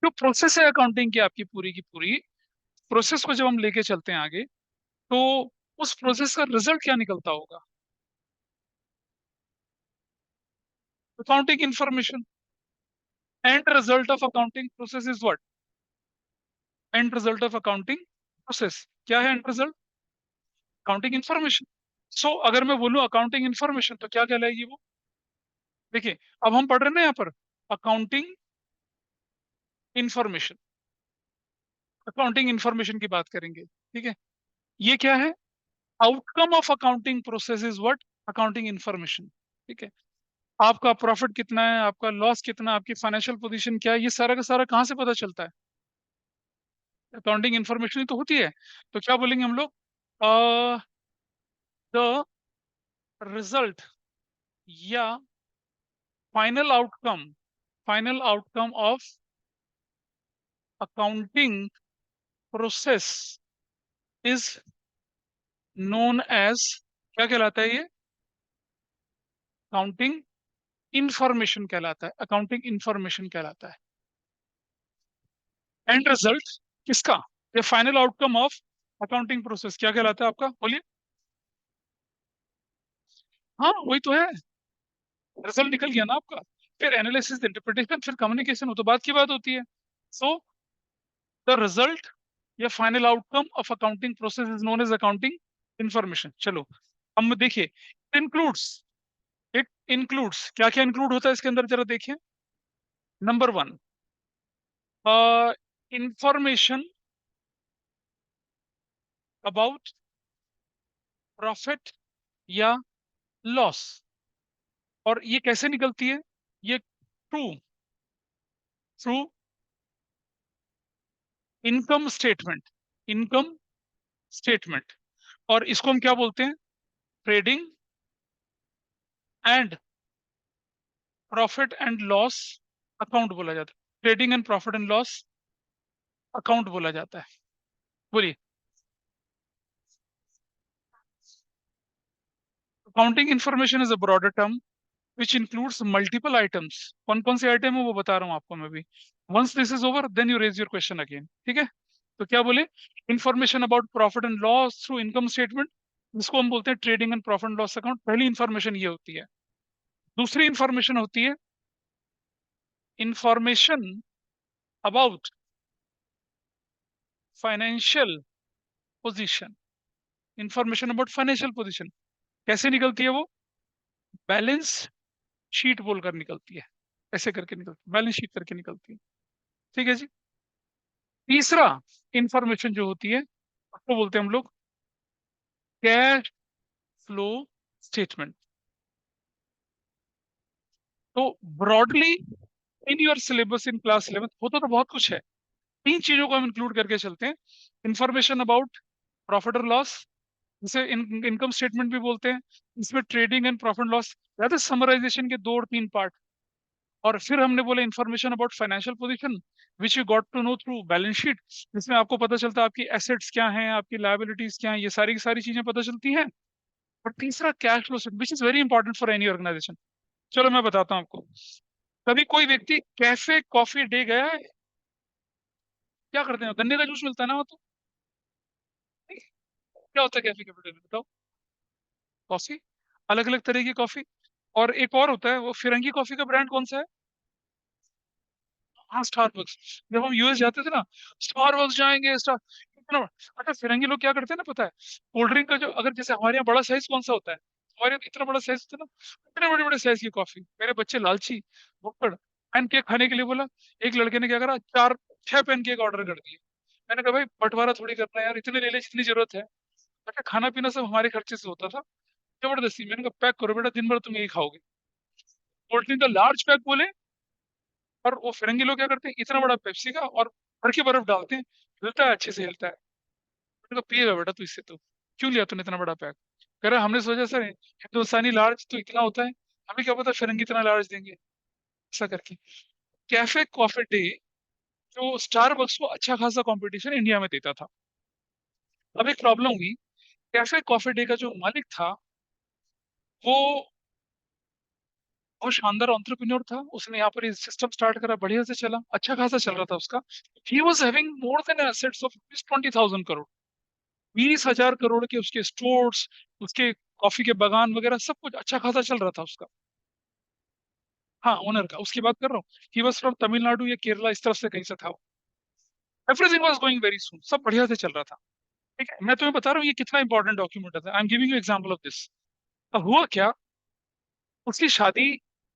जो प्रोसेस है अकाउंटिंग की आपकी पूरी की पूरी प्रोसेस को जब हम लेके चलते हैं आगे, तो उस प्रोसेस का रिजल्ट क्या निकलता होगा? Accounting information. End result of accounting process is what? End result of accounting process क्या है? End result accounting information. So अगर मैं बोलूं अकाउंटिंग इंफॉर्मेशन तो क्या कहलाएगी वो? देखिए, अब हम पढ़ रहे हैं ना यहाँ पर अकाउंटिंग इंफॉर्मेशन। अकाउंटिंग इंफॉर्मेशन की बात करेंगे, ठीक है। ये क्या है? Outcome of accounting process is what? Accounting information. ठीक है। आपका प्रॉफिट कितना है, आपका लॉस कितना, आपकी फाइनेंशियल पोजीशन क्या है, ये सारा का सारा कहाँ से पता चलता है? अकाउंटिंग इंफॉर्मेशन ही तो होती है। तो क्या बोलेंगे हम लोग? द रिजल्ट या final outcome, final outcome of accounting process is known as, क्या कहलाता है ये? अकाउंटिंग इंफॉर्मेशन कहलाता है। अकाउंटिंग इंफॉर्मेशन कहलाता है। एंड रिजल्ट किसका? ये final outcome of accounting process क्या कहलाता है आपका? बोलिए। हाँ वही तो है। रिजल्ट निकल गया ना आपका। फिर एनालिसिस, इंटरप्रिटेशन, फिर कम्युनिकेशन, वो तो बात की बात होती है। सो द रिजल्ट या final outcome of accounting process is known as accounting information. चलो हम देखिए, इट इंक्लूड्स क्या क्या इंक्लूड होता है इसके अंदर, जरा देखिए। Number one, information about profit या लॉस। और ये कैसे निकलती है? ये true through income statement. Income statement. और इसको हम क्या बोलते हैं? Trading and profit and loss account बोला जाता है। Trading and profit and loss account बोला जाता है। बोलिए। Accounting information is a broader term which includes multiple items. कौन कौन से आइटम है वो बता रहा हूँ आपको मैं भी। Once this is over then you raise your question again, ठीक है। तो क्या बोले? Information about profit and loss through income statement, जिसको हम बोलते हैं trading and profit and loss account. पहली इंफॉर्मेशन ये होती है। दूसरी इंफॉर्मेशन होती है information about financial position. Information about financial position कैसे निकलती है वो? बैलेंस शीट बोलकर निकलती है। ऐसे करके निकलती है, बैलेंस शीट करके निकलती है। ठीक है जी। तीसरा इंफॉर्मेशन जो होती है उसको बोलते हैं हम लोग कैश फ्लो स्टेटमेंट। तो broadly in your syllabus in class 11 होता तो बहुत कुछ है। तीन चीजों को हम इंक्लूड करके चलते हैं। इंफॉर्मेशन अबाउट प्रॉफिट और लॉस, जिसे इनकम स्टेटमेंट भी बोलते हैं। इसमें ट्रेडिंग एंड प्रॉफिट लॉस, या समराइजेशन के दो और तीन पार्ट। और फिर हमने बोला information about financial position which you got to know through balance sheet, जिसमें आपको पता चलता है आपकी एसेट्स क्या हैं, आपकी लायबिलिटीज क्या हैं, ये सारी की सारी चीजें पता चलती हैं। और तीसरा cash flow statement which is very important for any organisation. चलो मैं बताता हूँ आपको। कभी कोई व्यक्ति कैफे कॉफी डे गया है? क्या करते हैं, गन्ने का जूस मिलता है ना वो तो। नहीं? क्या होता है कैफे कॉफी डे में, बताओ। कॉफी, अलग अलग तरह की कॉफी। और एक और होता है, वो फिरंगी कॉफी का ब्रांड कौन सा है? हाँ स्टारबक्स। जब हम यूएस जाते थे ना, स्टारबक्स जाएंगे स्टार इतना। अच्छा फिरंगी लोग क्या करते हैं ना पता है? कोल्ड ड्रिंक का जो, अगर जैसे हमारे यहाँ बड़ा साइज कौन सा होता है, हमारे यहाँ इतना बड़ा साइज होता है ना, इतने बड़े बड़े साइज की कॉफी। मेरे बच्चे लालची भुक्कड़, पैनकेक खाने के लिए बोला। एक लड़के ने क्या करा, चार छह पैनकेक ऑर्डर कर दिए। मैंने कहा भाई बंटवारा थोड़ी करना है यार, इतने ले ले जितनी जरूरत है। अच्छा खाना पीना सब हमारे खर्चे से होता था। जबरदस्ती मैंने कहा पैक करो बेटा, दिन भर तुम यही खाओगे। कोल्ड ड्रिंक का लार्ज पैक बोले। और वो फिरंगी लोग क्या करते हैं, इतना बड़ा पेप्सी का और भर के बर्फ डालते हैं। हिलता है, अच्छे से हिलता है। मैंने कहा पिएगा बेटा तू इससे तो, क्यों लिया तूने इतना बड़ा पैक? कह रहा हमने सोचा सर हिंदुस्तानी लार्ज तो इतना होता है, हमें क्या पता फिरंगी इतना लार्ज देंगे। ऐसा करके कैफे कॉफी डे, जो स्टारबक्स को अच्छा खासा कंपटीशन इंडिया में देता था। अब एक प्रॉब्लम हुई। कैफे कॉफी डे का जो मालिक था, वो बहुत शानदार एंटरप्रेन्योर था, उसने यहाँ पर सिस्टम स्टार्ट करा, बढ़िया से चला, अच्छा खासा चल रहा था उसका। He was having more than assets of 20,000 crore, 20,000 crore के उसके स्टोर्स, उसके कॉफी के बागान वगैरह सब कुछ अच्छा खासा चल रहा था उसका। हाँ, ओनर का उसकी बात कर रहा हूँ। ही वॉज फ्रॉम तमिलनाडु या केरला, इस तरफ से कहीं से था। Everything was going very smooth, सब बढ़िया से चल रहा था। ठीक है, मैं तुम्हें बता रहा हूँ ये कितना इंपॉर्टेंट डॉक्यूमेंट है, I am giving you example of this. अब हुआ क्या, उसकी शादी,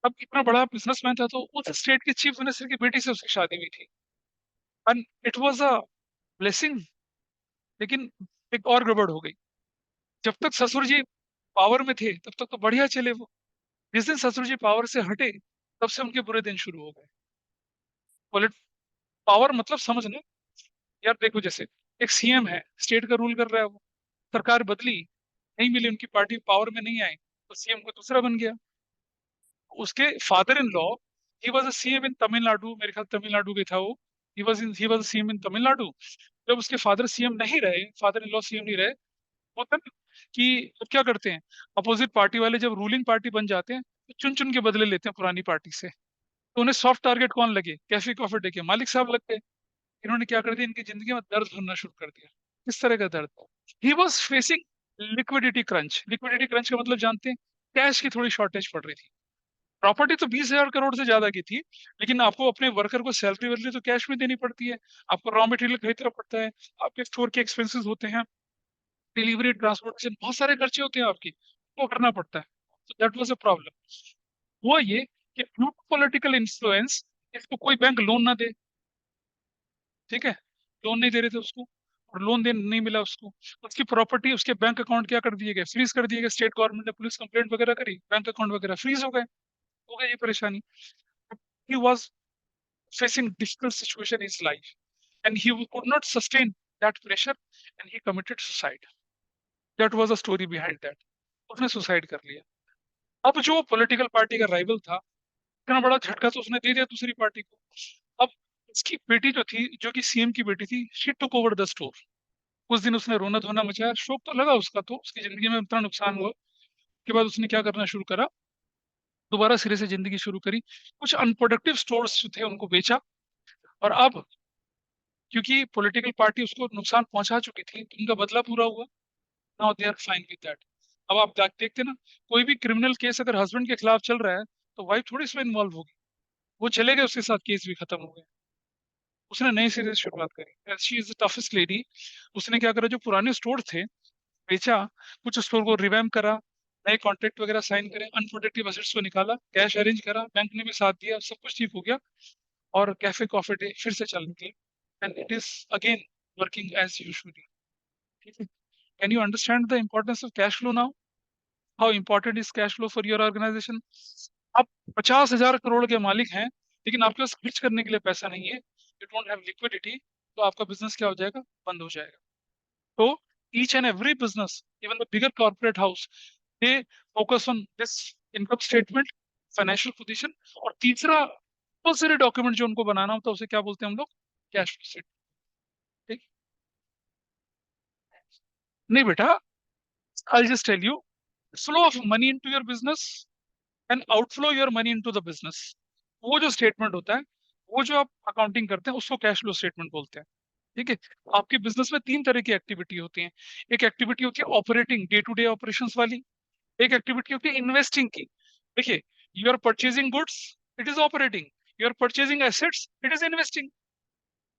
अब इतना बड़ा बिजनेसमैन था तो उस स्टेट के चीफ मिनिस्टर की बेटी से उसकी शादी हुई थी, and it was a blessing. लेकिन एक और गड़बड़ हो गई, जब तक ससुर जी पावर में थे तब तक तो बढ़िया चले वो। जिस दिन ससुर जी पावर से हटे, तब से उनके बुरे दिन शुरू हो गए। पॉलिट पावर मतलब समझ लो यार, देखो जैसे एक सीएम है, स्टेट का रूल कर रहा है वो, सरकार बदली, नहीं मिली, उनकी पार्टी पावर में नहीं आई, तो सीएम को दूसरा बन गया। उसके father in law, he was a CM in Tamil Nadu, मेरे ख्याल तमिलनाडु के था वो। He was CM in Tamil Nadu. जब उसके फादर सीएम नहीं रहे, फादर इन लॉ सीएम नहीं रहे, होता ना कि अब क्या करते हैं, अपोजिट पार्टी वाले जब रूलिंग पार्टी बन जाते हैं तो चुन चुन के बदले लेते हैं पुरानी पार्टी से। तो उन्हें सॉफ्ट टारगेट कौन लगे, कैफे कॉफी डे के मालिक साहब लग गए। इन्होंने क्या कर दिया, इनकी जिंदगी में दर्द भरना शुरू कर दिया। किस तरह का दर्द, he was facing liquidity crunch. Liquidity crunch का मतलब जानते हैं, कैश की थोड़ी शॉर्टेज पड़ रही थी। प्रॉपर्टी तो 20,000 करोड़ से ज्यादा की थी, लेकिन आपको अपने वर्कर को सैलरी वैलरी तो कैश में देनी पड़ती है, आपको रॉ मटेरियल खरीदना पड़ता है, आपके स्टोर के एक्सपेंसेस होते हैं, डिलीवरी ट्रांसपोर्टेशन, बहुत सारे खर्चे होते हैं आपकी, वो करना पड़ता है। तो दैट वाज अ प्रॉब्लम। हुआ ये कि ड्यू टू पॉलिटिकल इन्फ्लुएंस, इसको कोई बैंक लोन ना दे। ठीक है, लोन नहीं दे रहे थे उसको, और लोन दे नहीं मिला उसको। उसकी प्रॉपर्टी, उसके बैंक अकाउंट क्या कर दिए गए, फ्रीज कर दिए गए। स्टेट गवर्नमेंट ने पुलिस कंप्लेंट वगैरह करी, बैंक अकाउंट वगैरह फ्रीज हो गए, ये परेशानी। he was facing difficult situation in his life, and he could not sustain that pressure, and he committed suicide. That was the story behind that. उसने suicide कर लिया। अब जो पॉलिटिकल पार्टी का राइवल था, इतना बड़ा झटका तो उसने दे दिया दूसरी पार्टी को। अब इसकी बेटी जो थी, जो कि सीएम की बेटी थी, she took over the store. कुछ दिन उसने रोना धोना मचाया, शौक तो लगा उसका, तो उसकी जिंदगी में इतना नुकसान हुआ। के बाद उसने क्या करना शुरू करा, दोबारा सिरे से जिंदगी शुरू करी। कुछ अनप्रोडक्टिव स्टोर्स जो थे उनको बेचा, और अब क्योंकि पॉलिटिकल पार्टी उसको नुकसान पहुंचा चुकी थी तो उनका बदला पूरा हुआ। Now they are fine with that. अब आप देखते ना, कोई भी क्रिमिनल केस अगर हस्बैंड के खिलाफ चल रहा है तो वाइफ थोड़ी इसमें इन्वॉल्व होगी, वो चले गए, उसके साथ केस भी खत्म हो गया। उसने नए सिरे से शुरुआत करी, she is the toughest lady. उसने क्या करा, जो पुराने स्टोर थे बेचा, कुछ स्टोर को रिवैम्प करा, नए कॉन्ट्रैक्ट वगैरह साइन करे, अनप्रोडक्टिव एसेट्स को निकाला, कैश अरेंज करा, बैंक ने भी साथ दिया, सब कुछ ठीक हो गया, और कैफे कॉफी डे फिर से चलने के, and it is again working as usually. ठीक है, can you understand the importance of cash flow now, how important is cash flow for your organisation. आप 50,000 करोड़ के मालिक हैं, लेकिन आपके पास खर्च करने के लिए पैसा नहीं है, यू डोंट हैव लिक्विडिटी, तो आपका बिजनेस क्या हो जाएगा, बंद हो जाएगा। तो each and every business, even the bigger corporate house, they focus on this income statement, financial position, और तीसरा बहुत सारे डॉक्यूमेंट जो उनको बनाना होता है उसे क्या बोलते हैं हम लोग, कैश फ्लो स्टेटमेंट। ठीक, नहीं बेटा, I just tell you, flow of money into your business and outflow your money into the business, वो जो स्टेटमेंट होता है, वो जो आप अकाउंटिंग करते हैं उसको कैश फ्लो स्टेटमेंट बोलते हैं। ठीक है, आपके बिजनेस में तीन तरह की एक्टिविटी होती है। एक एक्टिविटी होती है operating, day to day operations वाली। एक एक्टिविटी होती है इन्वेस्टिंग की। देखिए, you are purchasing goods, it is operating. You are purchasing assets, it is investing.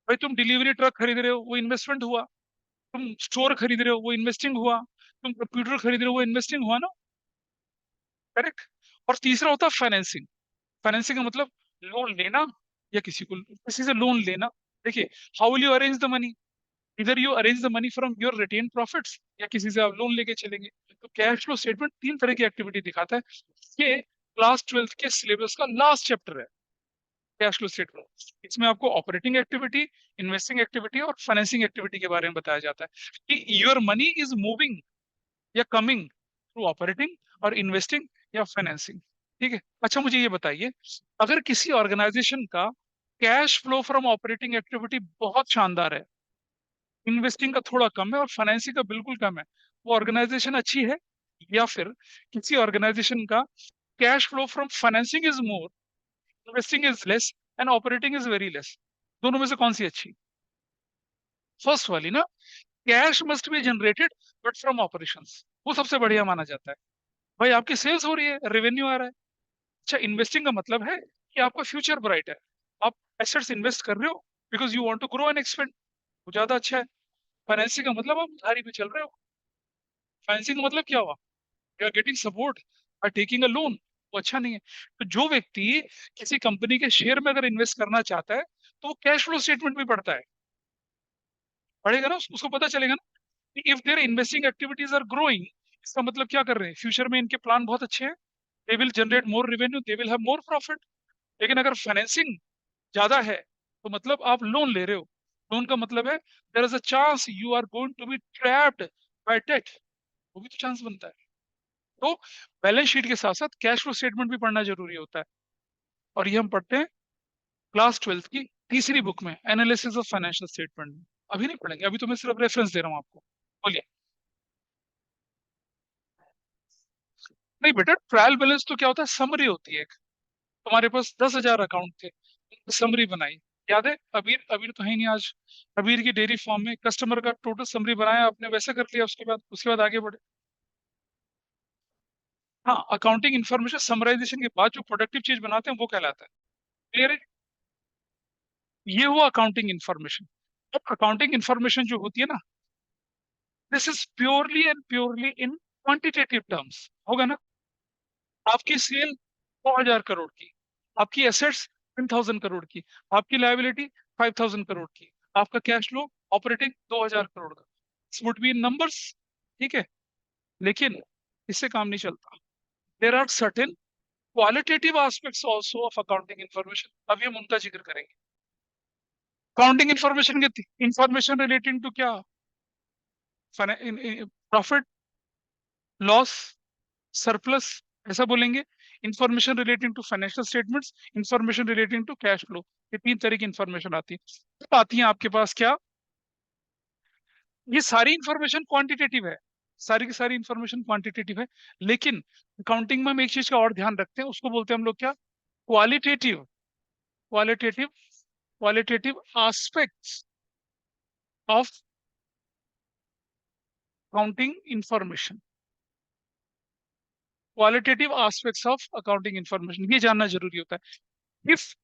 भाई तुम डिलीवरी ट्रक खरीद रहे हो, वो इन्वेस्टमेंट हुआ। तुम स्टोर खरीद रहे हो, वो इन्वेस्टिंग हुआ। तुम कंप्यूटर खरीद रहे हो, वो इन्वेस्टिंग हुआ ना। करेक्ट। और तीसरा होता है फाइनेंसिंग। फाइनेंसिंग का मतलब लोन लेना, या किसी से लोन लेना। देखिए, how will you arrange the money, इधर you arrange the money from your retained profits, या किसी से आप लोन लेके चलेंगे। तो कैश फ्लो स्टेटमेंट तीन तरह की एक्टिविटी दिखाता है। ये क्लास 12th के सिलेबस का लास्ट चैप्टर है, कैश फ्लो स्टेटमेंट। इसमें आपको ऑपरेटिंग एक्टिविटी, इन्वेस्टिंग एक्टिविटी और फाइनेंसिंग एक्टिविटी के बारे में बताया जाता है कि योर मनी इज मूविंग या कमिंग थ्रू ऑपरेटिंग और इन्वेस्टिंग या फाइनेंसिंग। ठीक है, अच्छा मुझे ये बताइए, अगर किसी ऑर्गेनाइजेशन का cash flow from operating activity बहुत शानदार है, इन्वेस्टिंग का थोड़ा कम है और फाइनेंसिंग का बिल्कुल कम है, वो ऑर्गेनाइजेशन अच्छी है? या फिर किसी ऑर्गेनाइजेशन का cash flow from financing is more, investing is less and operating is very less. दोनों में से कौन सी अच्छी? फर्स्ट वाली ना, cash must be generated but from operations, वो सबसे बढ़िया माना जाता है। भाई आपकी सेल्स हो रही है, रेवेन्यू आ रहा है। अच्छा, इन्वेस्टिंग का मतलब है कि आपका फ्यूचर ब्राइट है, आप एसेट्स इन्वेस्ट कर रहे हो because you want to grow and expand, वो ज्यादा अच्छा है। फाइनेंसिंग का मतलब आप उधारी पे चल रहे हो। फाइनेंसिंग का मतलब क्या हुआ? You are getting support by taking a loan, वो अच्छा नहीं है। तो जो व्यक्ति किसी कंपनी के शेयर में अगर इन्वेस्ट करना चाहता है तो वो कैश फ्लो स्टेटमेंट भी पढ़ता है, पढ़ेगा ना, उसको पता चलेगा ना if their investing activities are growing, इसका मतलब क्या कर रहे हैं, फ्यूचर में इनके प्लान बहुत अच्छे हैं, they will generate more revenue, they will have more profit. लेकिन अगर फाइनेंसिंग ज्यादा है तो मतलब आप लोन ले रहे हो, लोन का मतलब है there is a chance you are going to be trapped by debt, वो भी तो चांस बनता है। तो बैलेंस शीट के साथ साथ कैश फ्लो स्टेटमेंट भी पढ़ना जरूरी होता है, और ये हम पढ़ते हैं क्लास 12th की तीसरी बुक में, एनालिसिस ऑफ फाइनेंशियल स्टेटमेंट में। अभी नहीं पढ़ेंगे, अभी तो मैं सिर्फ रेफरेंस दे रहा हूँ आपको। बोलिए। नहीं बेटा, ट्रायल बैलेंस तो क्या होता है, समरी होती है एक। तुम्हारे पास 10,000 अकाउंट थे, समरी बनाई, याद है? अबीर, अबीर तो है नहीं आज, अबीर की डेयरी फार्म में कस्टमर का टोटल समरी बनाया आपने, वैसे कर लिया, उसके बाद आगे बढ़े। हाँ, अकाउंटिंग इन्फॉर्मेशन समराइजेशन के बाद जो प्रोडक्टिव चीज बनाते हैं वो कहलाता है। क्लियर है? ये हुआ अकाउंटिंग इन्फॉर्मेशन। अब अकाउंटिंग इन्फॉर्मेशन जो होती है ना, this is purely and purely in quantitative terms, होगा ना। आपकी सेल 2,000 करोड़ की, आपकी एसेट्स 10,000 करोड़ की, आपकी लायबिलिटी 5,000 करोड़ की, आपका कैश फ्लो ऑपरेटिंग 2,000 करोड़ का, वुड बी नंबर्स। ठीक है, लेकिन इससे काम नहीं चलता। There are certain qualitative aspects also of accounting information, अभी हम उनका जिक्र करेंगे। अकाउंटिंग इन्फॉर्मेशन के इंफॉर्मेशन रिलेटिंग टू क्या, प्रॉफिट, लॉस, सरप्लस, ऐसा बोलेंगे। Information relating to financial statements, information relating to cash flow, ये तीन तरह की इंफॉर्मेशन आती है। अब आती है आपके पास क्या, ये सारी इंफॉर्मेशन क्वांटिटेटिव है, सारी की सारी इंफॉर्मेशन क्वांटिटेटिव है। लेकिन अकाउंटिंग में हम एक चीज का और ध्यान रखते हैं, उसको बोलते हैं हम लोग क्या, qualitative, qualitative, qualitative aspects of accounting information, qualitative aspects of accounting information, ये जानना जरूरी होता है। If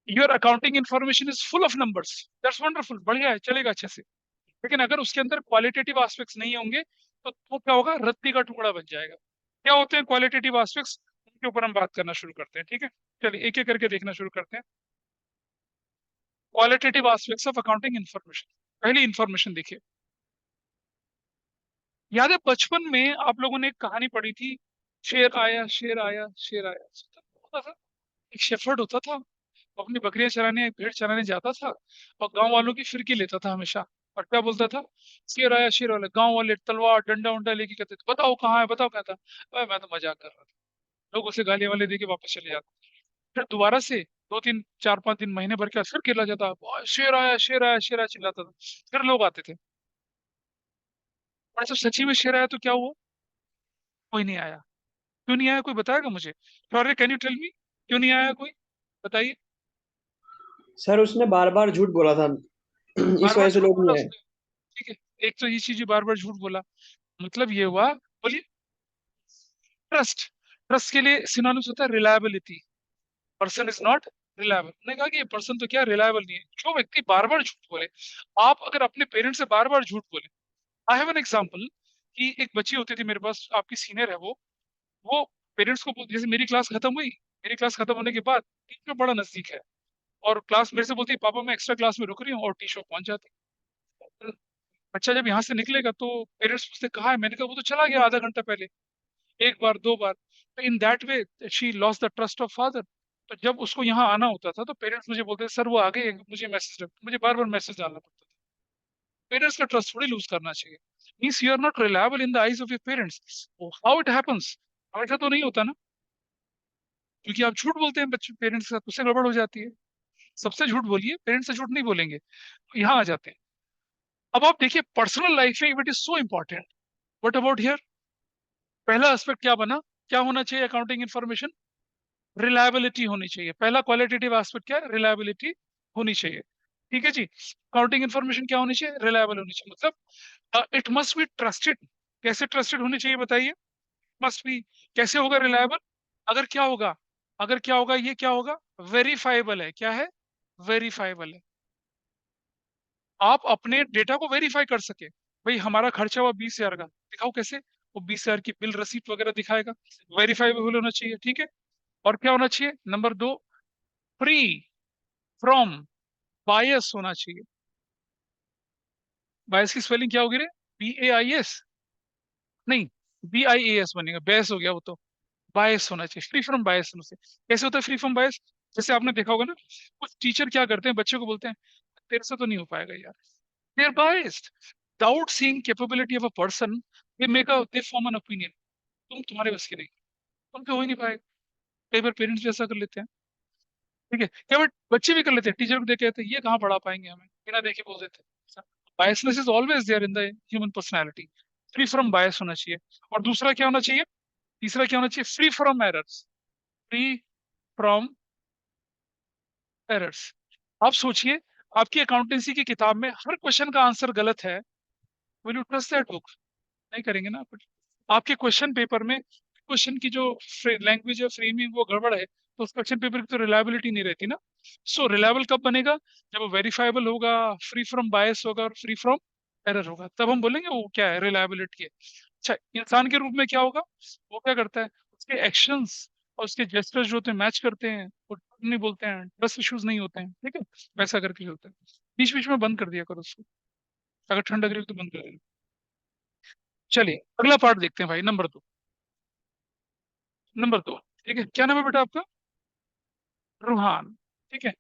your accounting information is full of numbers, that's wonderful, बढ़िया है, चलेगा अच्छे से। लेकिन अगर उसके अंदर क्वालिटेटिव एस्पेक्ट्स नहीं होंगे तो क्या होगा, रत्ती का टुकड़ा बन जाएगा। क्या होते हैं क्वालिटेटिव एस्पेक्ट्स, उनके ऊपर हम बात करना शुरू करते हैं, ठीक है। चलिए एक एक करके देखना शुरू करते हैं। Qualitative aspects of accounting information, पहली इन्फॉर्मेशन देखिए। याद है बचपन में आप लोगों ने एक कहानी पढ़ी थी, शेर आया शेर आया शेर आया, होता था। एक शेफर्ड होता था, वो अपनी बकरियां चराने, भेड़ चराने जाता था, और गांव वालों की फिरकी लेता था हमेशा। और क्या बोलता था, शेर आया शेर वाला, गांव वाले तलवार डंडा उंडा लेके कहते थे, बताओ कहाँ है, बताओ कहाँ था। अरे मैं तो मजाक कर रहा था। लोग उसे गाली वाले दे के वापस चले जाते। फिर दोबारा से 2, 3, 4, 5 दिन, महीने भर के बाद फिर खेला जाता, शेर आया शेर आया शेर आया चिल्लाता था। फिर लोग आते थे, और जब सच्ची में शेर आया तो क्या हुआ, कोई नहीं आया। क्यों नहीं आया, कोई बताएगा मुझे? Sorry, can you tell me, क्यों नहीं आया कोई, बताइए। सर उसने बार बार झूठ बोला था। बार इस बार वजह से झूठ लोग बोला नहीं आए। उसने, ठीक है। एक तो ये चीज, बार बार झूठ बोला, मतलब ये हुआ, बोलिए। ट्रस्ट, ट्रस्ट के लिए सिनोनिम्स होता है reliability, person is not reliable. मैंने कहा कि ये पर्सन तो क्या रिलायबल नहीं है, जो व्यक्ति बार बार झूठ बोले। आप अगर अपने पेरेंट्स से बार बार झूठ बोले, आई हैव एन एग्जांपल, कि एक बच्ची होती थी मेरे पास, आपकी सीनियर है वो पेरेंट्स को जैसे मेरी क्लास खत्म हुई, मेरी क्लास खत्म होने के बाद टीचर में बड़ा नजदीक है, और क्लास मेरे से बोलती है, पापा मैं एक्स्ट्रा क्लास में रुक रही हूँ, और टी शॉप पहुंच जाती है। बच्चा जब यहाँ से निकलेगा तो पेरेंट्स पूछते कहाँ है, मैंने कहा वो तो चला गया आधा घंटा पहले। एक बार दो बार, तो in that way she lost the trust of father. तो जब उसको यहाँ आना होता था तो पेरेंट्स मुझे बोलते थे, सर वो आ गए, मुझे बार बार मैसेज डालना पड़ता था। पेरेंट्स का ट्रस्ट थोड़ी लूज करना चाहिए। Means you are not reliable in the eyes of your parents. How it happens, हमेशा तो नहीं होता ना, क्योंकि आप झूठ बोलते हैं बच्चे पेरेंट्स के साथ, उससे गड़बड़ हो जाती है। सबसे झूठ बोलिए, पेरेंट्स से झूठ नहीं बोलेंगे। तो यहाँ आ जाते हैं। अब आप देखिए पर्सनल लाइफ में it is so important, what about here, पहला एस्पेक्ट क्या बना, क्या होना चाहिए अकाउंटिंग इन्फॉर्मेशन? रिलायबिलिटी होनी चाहिए। पहला क्वालिटेटिव एस्पेक्ट क्या है? रिलायबिलिटी होनी चाहिए। ठीक है जी। अकाउंटिंग इन्फॉर्मेशन क्या होनी चाहिए? रिलायबल होनी चाहिए। मतलब इट मस्ट बी ट्रस्टेड। कैसे ट्रस्टेड होनी चाहिए बताइए? Must be. कैसे होगा रिलायबल? अगर क्या होगा, अगर क्या होगा, ये क्या होगा? वेरीफाइबल है। क्या है? वेरीफाइबल है। आप अपने डेटा को वेरीफाई कर सके। भाई हमारा खर्चा हुआ 20,000 का, दिखाओ कैसे? वो 20,000 की बिल रसीद वगैरह दिखाएगा। वेरीफाइबल होना चाहिए। ठीक है। और क्या होना चाहिए? नंबर 2, फ्री फ्रॉम बायस होना चाहिए। बायस की स्पेलिंग क्या होगी रे? BAIS? नहीं, BIAS बनेगा, बेस हो गया वो तो। बायस होना चाहिए, फ्री फ्रॉम बायस होना चाहिए। कैसे होता है फ्री फ्रॉम बायस? जैसे आपने देखा होगा ना, कुछ टीचर क्या करते हैं, बच्चों को बोलते हैं तेरे से तो नहीं हो पाएगा यार, they are biased. Without seeing capability of a person, they form an opinion, तुम्हारे बस की नहीं, तुमसे हो ही नहीं पाएगा। कई बार पेरेंट्स भी ऐसा कर लेते हैं। ठीक है, कई बार बच्चे भी कर लेते हैं, टीचर को देख के कहते हैं ये कहाँ पढ़ा पाएंगे हमें, बिना देखे बोल देते हैं। Biasness is always there in the human personality. Free from bias होना चाहिए। और दूसरा क्या होना चाहिए? तीसरा क्या होना चाहिए? Free from errors. Free from errors. आप सोचिए, आपकी अकाउंटेंसी की किताब में हर क्वेश्चन का आंसर गलत है, will you trust that book? नहीं करेंगे ना आप। आपके क्वेश्चन पेपर में क्वेश्चन की जो लैंग्वेज है, फ्रेमिंग, वो गड़बड़ है, तो उस क्वेश्चन पेपर की तो रिलायबिलिटी नहीं रहती ना। सो रिलायबल कब बनेगा? जब वो वेरीफाइबल होगा, फ्री फ्रॉम बायस होगा और फ्री फ्रॉम एरर होगा, तब हम बोलेंगे वो क्या है, रिलायबिलिटी है। अच्छा, इंसान के रूप में क्या होगा? वो क्या करता है? उसके एक्शंस और उसके जेस्चर्स जो होते हैं मैच करते हैं, वो झूठ नहीं बोलते हैं, ट्रस्ट इश्यूज नहीं होते हैं। ठीक है, वैसा करके होता है। बीच बीच में बंद कर दिया करो उसको, अगर ठंड लग रही हो तो बंद कर देना। चलिए अगला पार्ट देखते हैं भाई, नंबर 2। नंबर 2, ठीक है, क्या नाम है बेटा आपका? रूहान। ठीक है।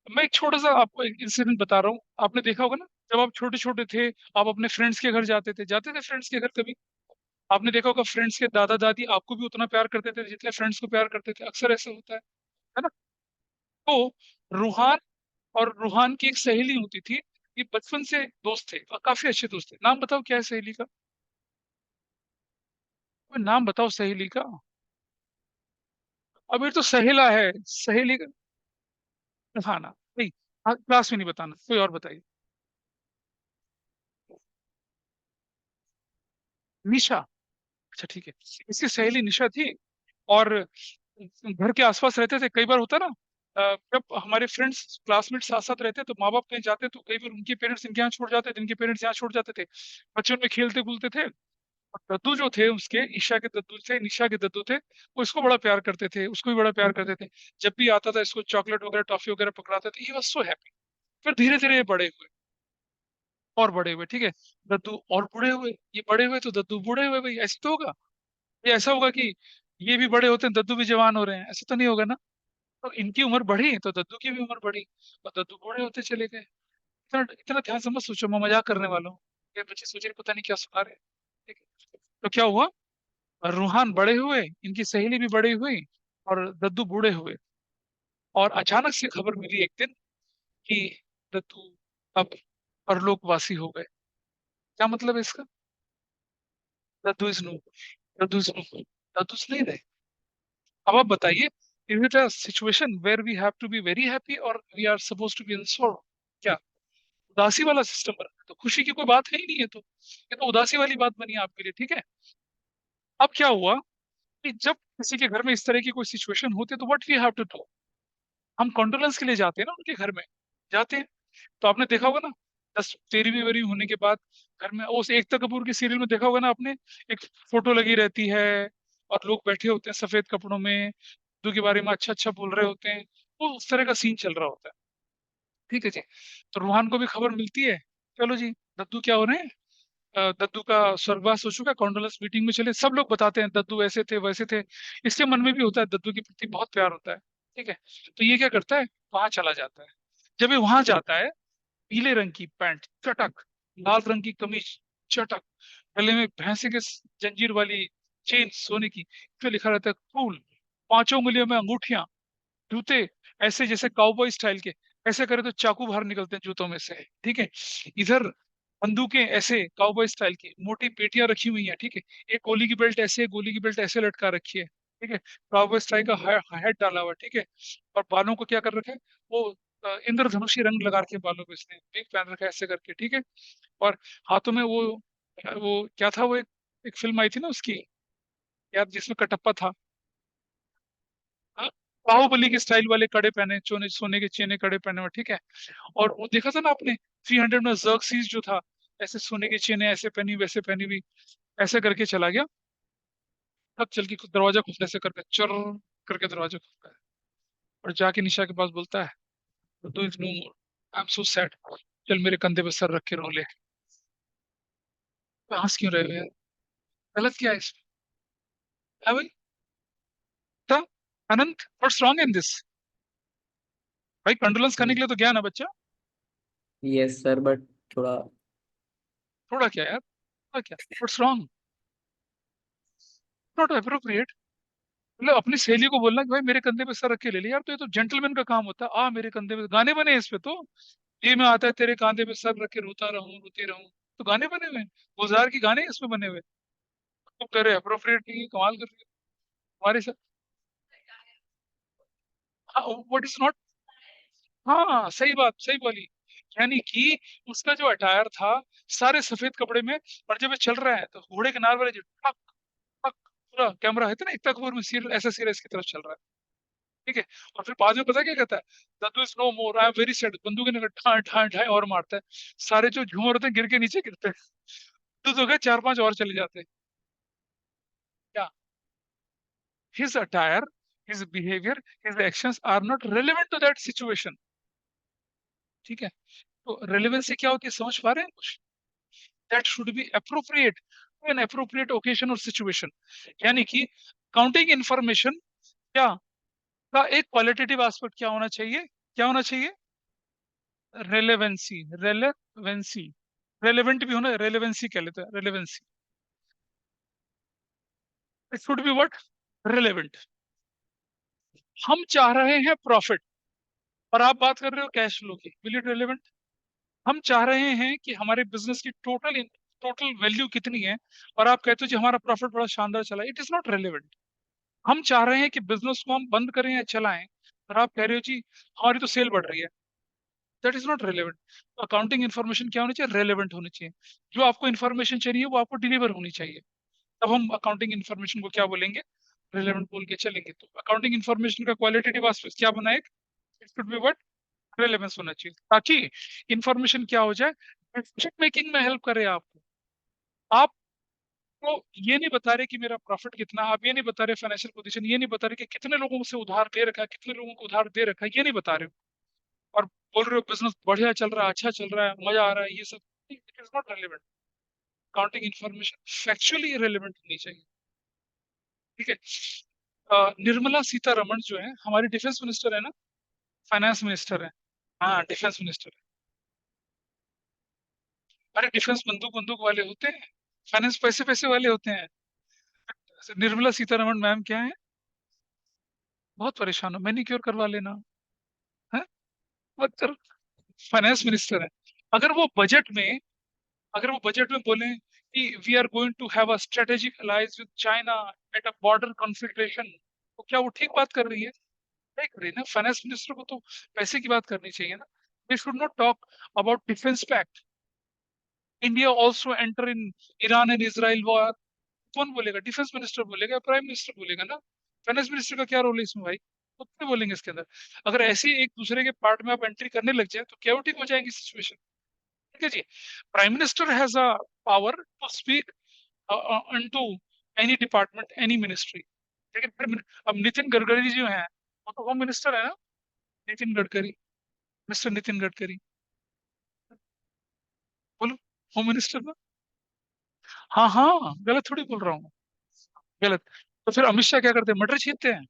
मैं एक छोटा सा आपको एक इंसिडेंट बता रहा हूँ। आपने देखा होगा ना, जब आप छोटे छोटे थे, आप अपने फ्रेंड्स के घर जाते थे फ्रेंड्स के घर कभी? आपने देखा होगा फ्रेंड्स के दादा दादी आपको भी उतना प्यार करते थे जितने फ्रेंड्स को प्यार करते थे, अक्सर ऐसा होता है ना? तो रूहान और रूहान की एक सहेली होती थी। ये बचपन से दोस्त थे और काफी अच्छे दोस्त थे। नाम बताओ क्या है सहेली का? कोई नाम बताओ सहेली का। अब ये तो सहेला है, सहेली का बताना नहीं। हाँ, क्लास में नहीं बताना, कोई और बताइए। निशा। अच्छा ठीक है। इसकी सहेली निशा थी। और घर के आसपास रहते थे। कई बार होता ना, जब हमारे फ्रेंड्स क्लासमेट साथ साथ रहते तो माँ बाप कहीं जाते तो कई बार उनके पेरेंट्स इनके यहाँ छोड़ जाते थे, इनके पेरेंट्स यहाँ छोड़ जाते थे। बच्चे उनमें खेलते कूदते थे। और दद्दू जो थे उसके, ईशा के दद्दू थे, निशा के दद्दू थे, वो इसको बड़ा प्यार करते थे, उसको भी बड़ा प्यार करते थे। जब भी आता था इसको चॉकलेट वगैरह टॉफी वगैरह पकड़ाते थे। He was so happy. फिर धीरे धीरे ये बड़े हुए और बड़े हुए। ठीक है। दद्दू और बूढ़े हुए, ये बड़े हुए तो दद्दू बूढ़े हुए। भाई ऐसे तो होगा? ये ऐसा होगा कि ये भी बड़े होते हैं, दद्दू भी जवान हो रहे हैं? ऐसा तो नहीं होगा ना। तो इनकी उम्र बढ़ी तो दद्दू की भी उम्र बढ़ी, और दद्दू बूढ़े होते चले गए। इतना इतना ध्यान से मत सोचो, मैं मजाक करने वाला हूँ। ये बच्चे सोच रहे पता नहीं क्या सुना रहे हैं। ठीक है। तो क्या हुआ? रूहान बड़े हुए, इनकी सहेली भी बड़ी हुई, और दद्दू बूढ़े हुए। और अचानक से खबर मिली एक दिन कि दद्दू अब परलोकवासी हो गए। क्या मतलब है इसका? Daddu is no, Daddu is no, Daddu नहीं रहे। अब आप बताइए, is it a situation where we have to be very happy और we are suppose to be in sorrow? क्या उदासी वाला सिस्टम बना? तो खुशी की कोई बात है ही नहीं है, तो ये तो उदासी वाली बात बनी आपके लिए। ठीक है। अब क्या हुआ कि जब किसी के घर में इस तरह की कोई सिचुएशन होती है तो what we have to do? हम कॉन्डोलेंस के लिए जाते हैं ना, उनके घर में जाते हैं। तो आपने देखा होगा ना, 10 तेरहवीं वेरी होने के बाद घर में, उस एकता कपूर की सीरियल में देखा होगा ना आपने, एक फोटो लगी रहती है और लोग बैठे होते हैं सफेद कपड़ों में, दद्दू के बारे में अच्छा अच्छा बोल रहे होते हैं। वो उस तरह का सीन चल रहा होता है। ठीक है जी। तो रूहान को भी खबर मिलती है, चलो जी दद्दू क्या हो रहे हैं, दद्दू का स्वर्गवास हो चुका है, कॉन्डोलेंस मीटिंग में चले। सब लोग बताते हैं दद्दू ऐसे थे वैसे थे। इसके मन में भी होता है, दद्दू के प्रति बहुत प्यार होता है। ठीक है। तो ये क्या करता है, वहां चला जाता है। जब ये वहां जाता है, पीले रंग की पैंट चटक, लाल रंग की कमीज चटक, गले में भैंसे के जंजीर वाली चेन सोने की, पे लिखा रहता है कूल, 5 उंगलियों में अंगूठियां, जूते ऐसे जैसे काउबॉय स्टाइल के, ऐसे करे तो चाकू बाहर निकलते हैं जूतों में से। ठीक है। इधर बंदूकें ऐसे काउबॉय स्टाइल की मोटी पेटियां रखी हुई हैं, ठीक है। एक गोली की बेल्ट ऐसे, गोली की बेल्ट ऐसे लटका रखी है, ठीक है। काउबॉय स्टाइल का हेड डाला हुआ है, ठीक है। और बालों को क्या कर रखा है, वो इंद्रधनुषी रंग लगा के बालों को इसने विग पहन रखा है ऐसे करके, ठीक है। और हाथों में वो क्या था, वो एक फिल्म आई थी ना उसकी यार, जिसमें कटप्पा था। हाँ, बाहुबली के स्टाइल वाले कड़े पहने, सोने सोने के चेने कड़े पहने हुए, ठीक है। और वो देखा था ना आपने 300 में जर्कसीज जो था, ऐसे सोने के चेने ऐसे पहनी वैसे पहनी हुई, ऐसे करके चला गया। तब चल के दरवाजा खुलता है, ऐसे करके चर करके दरवाजा खुलता है। और जाके निशा के पास बोलता है, डू is no more, I am so sad, चल मेरे कंधे पे सर रख के रो ले। तो हंस क्यों रहे हो यार, गलत क्या है इसमें, है भाई। था अनंत, व्हाट्स रॉन्ग इन दिस। भाई कंडोलेंस करने के लिए तो गया ना बच्चा। यस सर, बट थोड़ा थोड़ा क्या यार, थोड़ा क्या, व्हाट्स रॉन्ग, नॉट अप्रोप्रिएट। मतलब अपनी सहेली को बोलना कि भाई मेरे कंधे पे सर रख के ले ले यार, तो ये तो जेंटलमैन का काम होता है। आ मेरे कंधे पे, गाने बने हैं इस पे तो, ये में आता है तेरे कंधे पे सर रख के रोता रहूं रोते रहूं, तो गाने बने हुए हैं, गुलजार की गाने इसमें बने हुए। तो कह रहे अप्रोप्रिएट नहीं है, कमाल कर रही है हमारे साथ। हाँ, व्हाट इज नॉट, हाँ सही बात, सही बोली। यानी कि उसका जो अटायर था, सारे सफेद कपड़े में, और जब ये चल रहा है तो घोड़े के नाल वाले जो टक टक, पूरा कैमरा है ना एकता कपूर में सीरियल, ऐसा सीरियल की तरफ चल रहा है, ठीक है। और फिर बाद में पता क्या कहता है, that is no more, I am very sad, बंदूक ने ढाई ढाई ढाई और मारता है, सारे जो झूमर होते हैं गिर के नीचे गिरते हैं। तो गए चार पांच और चले जाते हैं। क्या, his attire, his behaviour, his actions are not relevant to that situation, ठीक है। तो रेलेवेंसी क्या होती है, समझ पा रहे हैं कुछ। That should be appropriate to an appropriate occasion और सिचुएशन। यानी कि काउंटिंग इंफॉर्मेशन क्या का एक क्वालिटेटिव एस्पेक्ट क्या होना चाहिए, क्या होना चाहिए, रेलेवेंसी, रेलेवेंसी, रेलेवेंट भी होना, रेलेवेंसी कह लेते हैं, relevancy. It should be what, relevant. हम चाह रहे हैं प्रॉफिट, और आप बात कर रहे हो कैश फ्लो की, विल इट रेलेवेंट। हम चाह रहे हैं कि हमारे बिजनेस की टोटल टोटल वैल्यू कितनी है, और आप कहते हो जी हमारा प्रॉफिट बड़ा शानदार चला, इट इज नॉट रेलेवेंट। हम चाह रहे हैं कि बिजनेस को हम बंद करें या चलाएं, और आप कह रहे हो जी हमारी तो सेल बढ़ रही है, दैट इज नॉट रेलेवेंट। तो अकाउंटिंग इन्फॉर्मेशन क्या होनी चाहिए, रेलेवेंट होनी चाहिए। जो आपको इन्फॉर्मेशन चाहिए वो आपको डिलीवर होनी चाहिए, तब हम अकाउंटिंग इन्फॉर्मेशन को क्या बोलेंगे, रेलेवेंट बोल के चलेंगे। तो अकाउंटिंग इन्फॉर्मेशन का क्वालिटेटिव एस्पेक्ट क्या बना, एक it should be what, relevance होना चाहिए, ताकि इन्फॉर्मेशन क्या हो जाए, डिसीजन मेकिंग में हेल्प करे आपको। आप तो ये नहीं बता रहे कि मेरा प्रॉफिट कितना, आप ये नहीं बता रहे फाइनेंशियल पोजीशन, ये नहीं बता रहे कि कितने लोगों से उधार दे रखा है, कितने लोगों को उधार दे रखा है, ये नहीं बता रहे हो। और बोल रहे हो बिजनेस बढ़िया चल रहा है, अच्छा चल रहा है, मजा आ रहा है, ये सब, it is not relevant. Accounting information factually relevant होनी चाहिए, ठीक है। निर्मला सीतारमण जो है हमारी डिफेंस मिनिस्टर है ना, फाइनेंस मिनिस्टर है, हाँ डिफेंस मिनिस्टर है। अरे डिफेंस बंदूक बंदूक वाले होते हैं, फाइनेंस पैसे पैसे वाले होते हैं। निर्मला सीतारमण मैम क्या है, बहुत परेशान हो, मैनिक्योर करवा लेना है, मतलब फाइनेंस मिनिस्टर है। अगर वो बजट में, अगर वो बजट में बोले कि we are going to have a strategic alliance with China at a border conflictation, तो क्या वो ठीक बात कर रही है, नहीं कर रही ना। फाइनेंस मिनिस्टर को तो पैसे की बात करनी चाहिए ना। They should not talk about defence pact, India also enter in Iran and Israel war. कौन बोलेगा, डिफेंस मिनिस्टर बोलेगा, प्राइम मिनिस्टर बोलेगा ना। फाइनेंस मिनिस्टर का क्या रोल है इसमें भाई, तो क्या बोलेंगे इसके अंदर। अगर ऐसे ही एक दूसरे के पार्ट में आप एंट्री करने लग जाए तो क्या हो जाएगी सिचुएशन, ठीक है जी। Prime minister has a power to speak into any department, any ministry, लेकिन फिर अब नितिन गडकरी जो है वो तो होम मिनिस्टर है ना, नितिन गडकरी, मिस्टर नितिन गडकरी, बोलो, होम मिनिस्टर ना। हाँ हाँ, गलत थोड़ी बोल रहा हूँ, गलत। तो फिर अमित शाह क्या करते हैं, मटर छीनते हैं।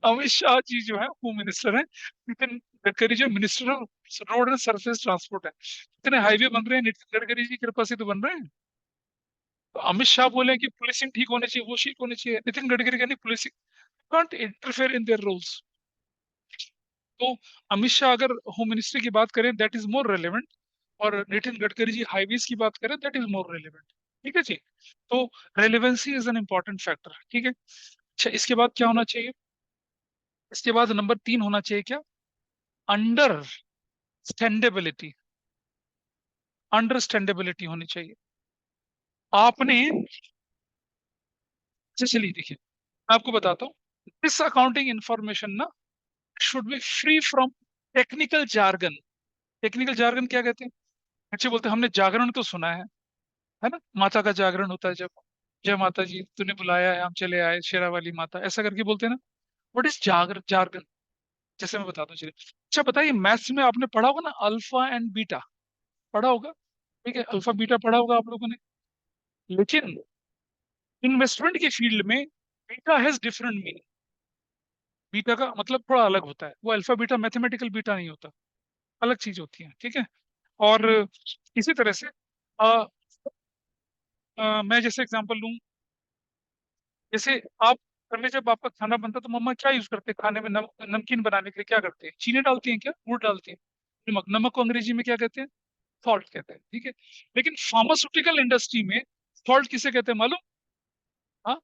अमित शाह जी जो है होम मिनिस्टर है, नितिन गडकरी जो minister of road and surface transport है। इतने हाईवे बन रहे हैं नितिन गडकरी जी की कृपा से तो बन रहे हैं। तो अमित शाह बोले कि पुलिसिंग ठीक होनी चाहिए, वो ठीक होनी चाहिए, नितिन गडकरी कहने policing can't interfere in their rules. तो अमित शाह अगर होम मिनिस्ट्री की बात करें दैट इज मोर रेलेवेंट, और नितिन गडकरी जी हाईवेज की बात करें, दैट इज मोर रेलिवेंट। ठीक है जी। तो relevancy is an important factor. ठीक है। अच्छा, इसके बाद क्या होना चाहिए? इसके बाद नंबर 3 होना चाहिए क्या? अंडरस्टैंडेबिलिटी। अंडरस्टैंडेबिलिटी होनी चाहिए। आपने, चलिए देखिए, मैं आपको बताता हूँ। दिस अकाउंटिंग इंफॉर्मेशन ना should be free from technical jargon. Technical jargon क्या कहते हैं? बच्चे बोलते हैं हमने जागरण तो सुना है ना, माता का जागरण होता है जब, जय माता जी तूने बुलाया है हम चले आए शेरा वाली माता, ऐसा करके बोलते हैं ना। What is jargon? जैसे मैं बताता हूँ, चलिए। अच्छा बताइए, मैथ्स में आपने पढ़ा होगा ना अल्फा एंड बीटा, पढ़ा होगा। ठीक है, अल्फा बीटा पढ़ा होगा आप लोगों ने। लेकिन इन्वेस्टमेंट के फील्ड में beta has different meaning. Beta का मतलब थोड़ा अलग होता है, वो अल्फा बीटा मैथमेटिकल बीटा नहीं होता, अलग चीज होती है। ठीक है। और इसी तरह से मैं जैसे एग्जांपल लूं, जैसे आप घर में जब आपका खाना बनता है तो मम्मा क्या यूज करते हैं खाने में? नमकीन बनाने के लिए क्या करते हैं? चीनी डालती हैं क्या? गुड़ डालती हैं? नमक। नमक को अंग्रेजी में क्या कहते हैं? सॉल्ट कहते हैं। ठीक है। लेकिन फार्मास्यूटिकल इंडस्ट्री में सॉल्ट किसे कहते हैं मालूम? हाँ,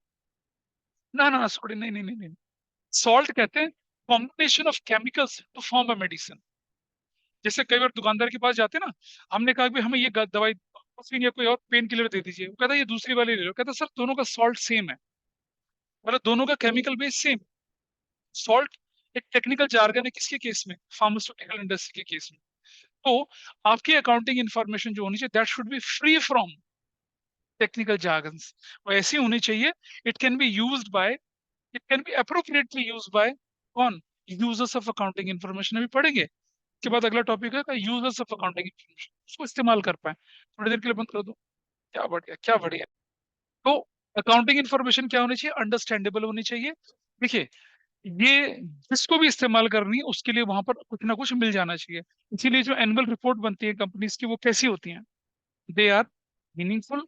ना ना सॉरी, नहीं नहीं नहीं नहीं, सॉल्ट कहते हैं combination of chemicals to form a medicine. जैसे कई बार दुकानदार के पास जाते हैं ना, हमने कहा कि हमें ये दवाई कुछ या कोई और पेन किलर दे दीजिए, वो कहता है ये दूसरी वाली ले लो, कहता है सर दोनों का सॉल्ट सेम है, मतलब दोनों का केमिकल बेस सेम। सॉल्ट एक टेक्निकल जार्गन है किसके केस में? फार्मास्यूटिकल इंडस्ट्री के केस में। तो आपकी अकाउंटिंग इंफॉर्मेशन जो होनी चाहिए that should be free from technical jargons. वो ऐसी होनी चाहिए, it can be used by, it can be appropriately used by कौन? Users of accounting information. अभी पढ़ेंगे। इसके बाद अगला टॉपिक है यूजर्स ऑफ अकाउंटिंग इंफॉर्मेशन, उसको इस्तेमाल कर पाए। थोड़ी देर के लिए बंद कर दो। क्या बढ़िया, क्या बढ़िया। तो अकाउंटिंग इंफॉर्मेशन क्या होनी चाहिए? अंडरस्टैंडेबल होनी चाहिए। देखिए, ये जिसको भी इस्तेमाल करनी है उसके लिए वहां पर कुछ ना कुछ मिल जाना चाहिए। इसीलिए जो एनुअल रिपोर्ट बनती है कंपनीज की, वो कैसी होती हैं? They are meaningful,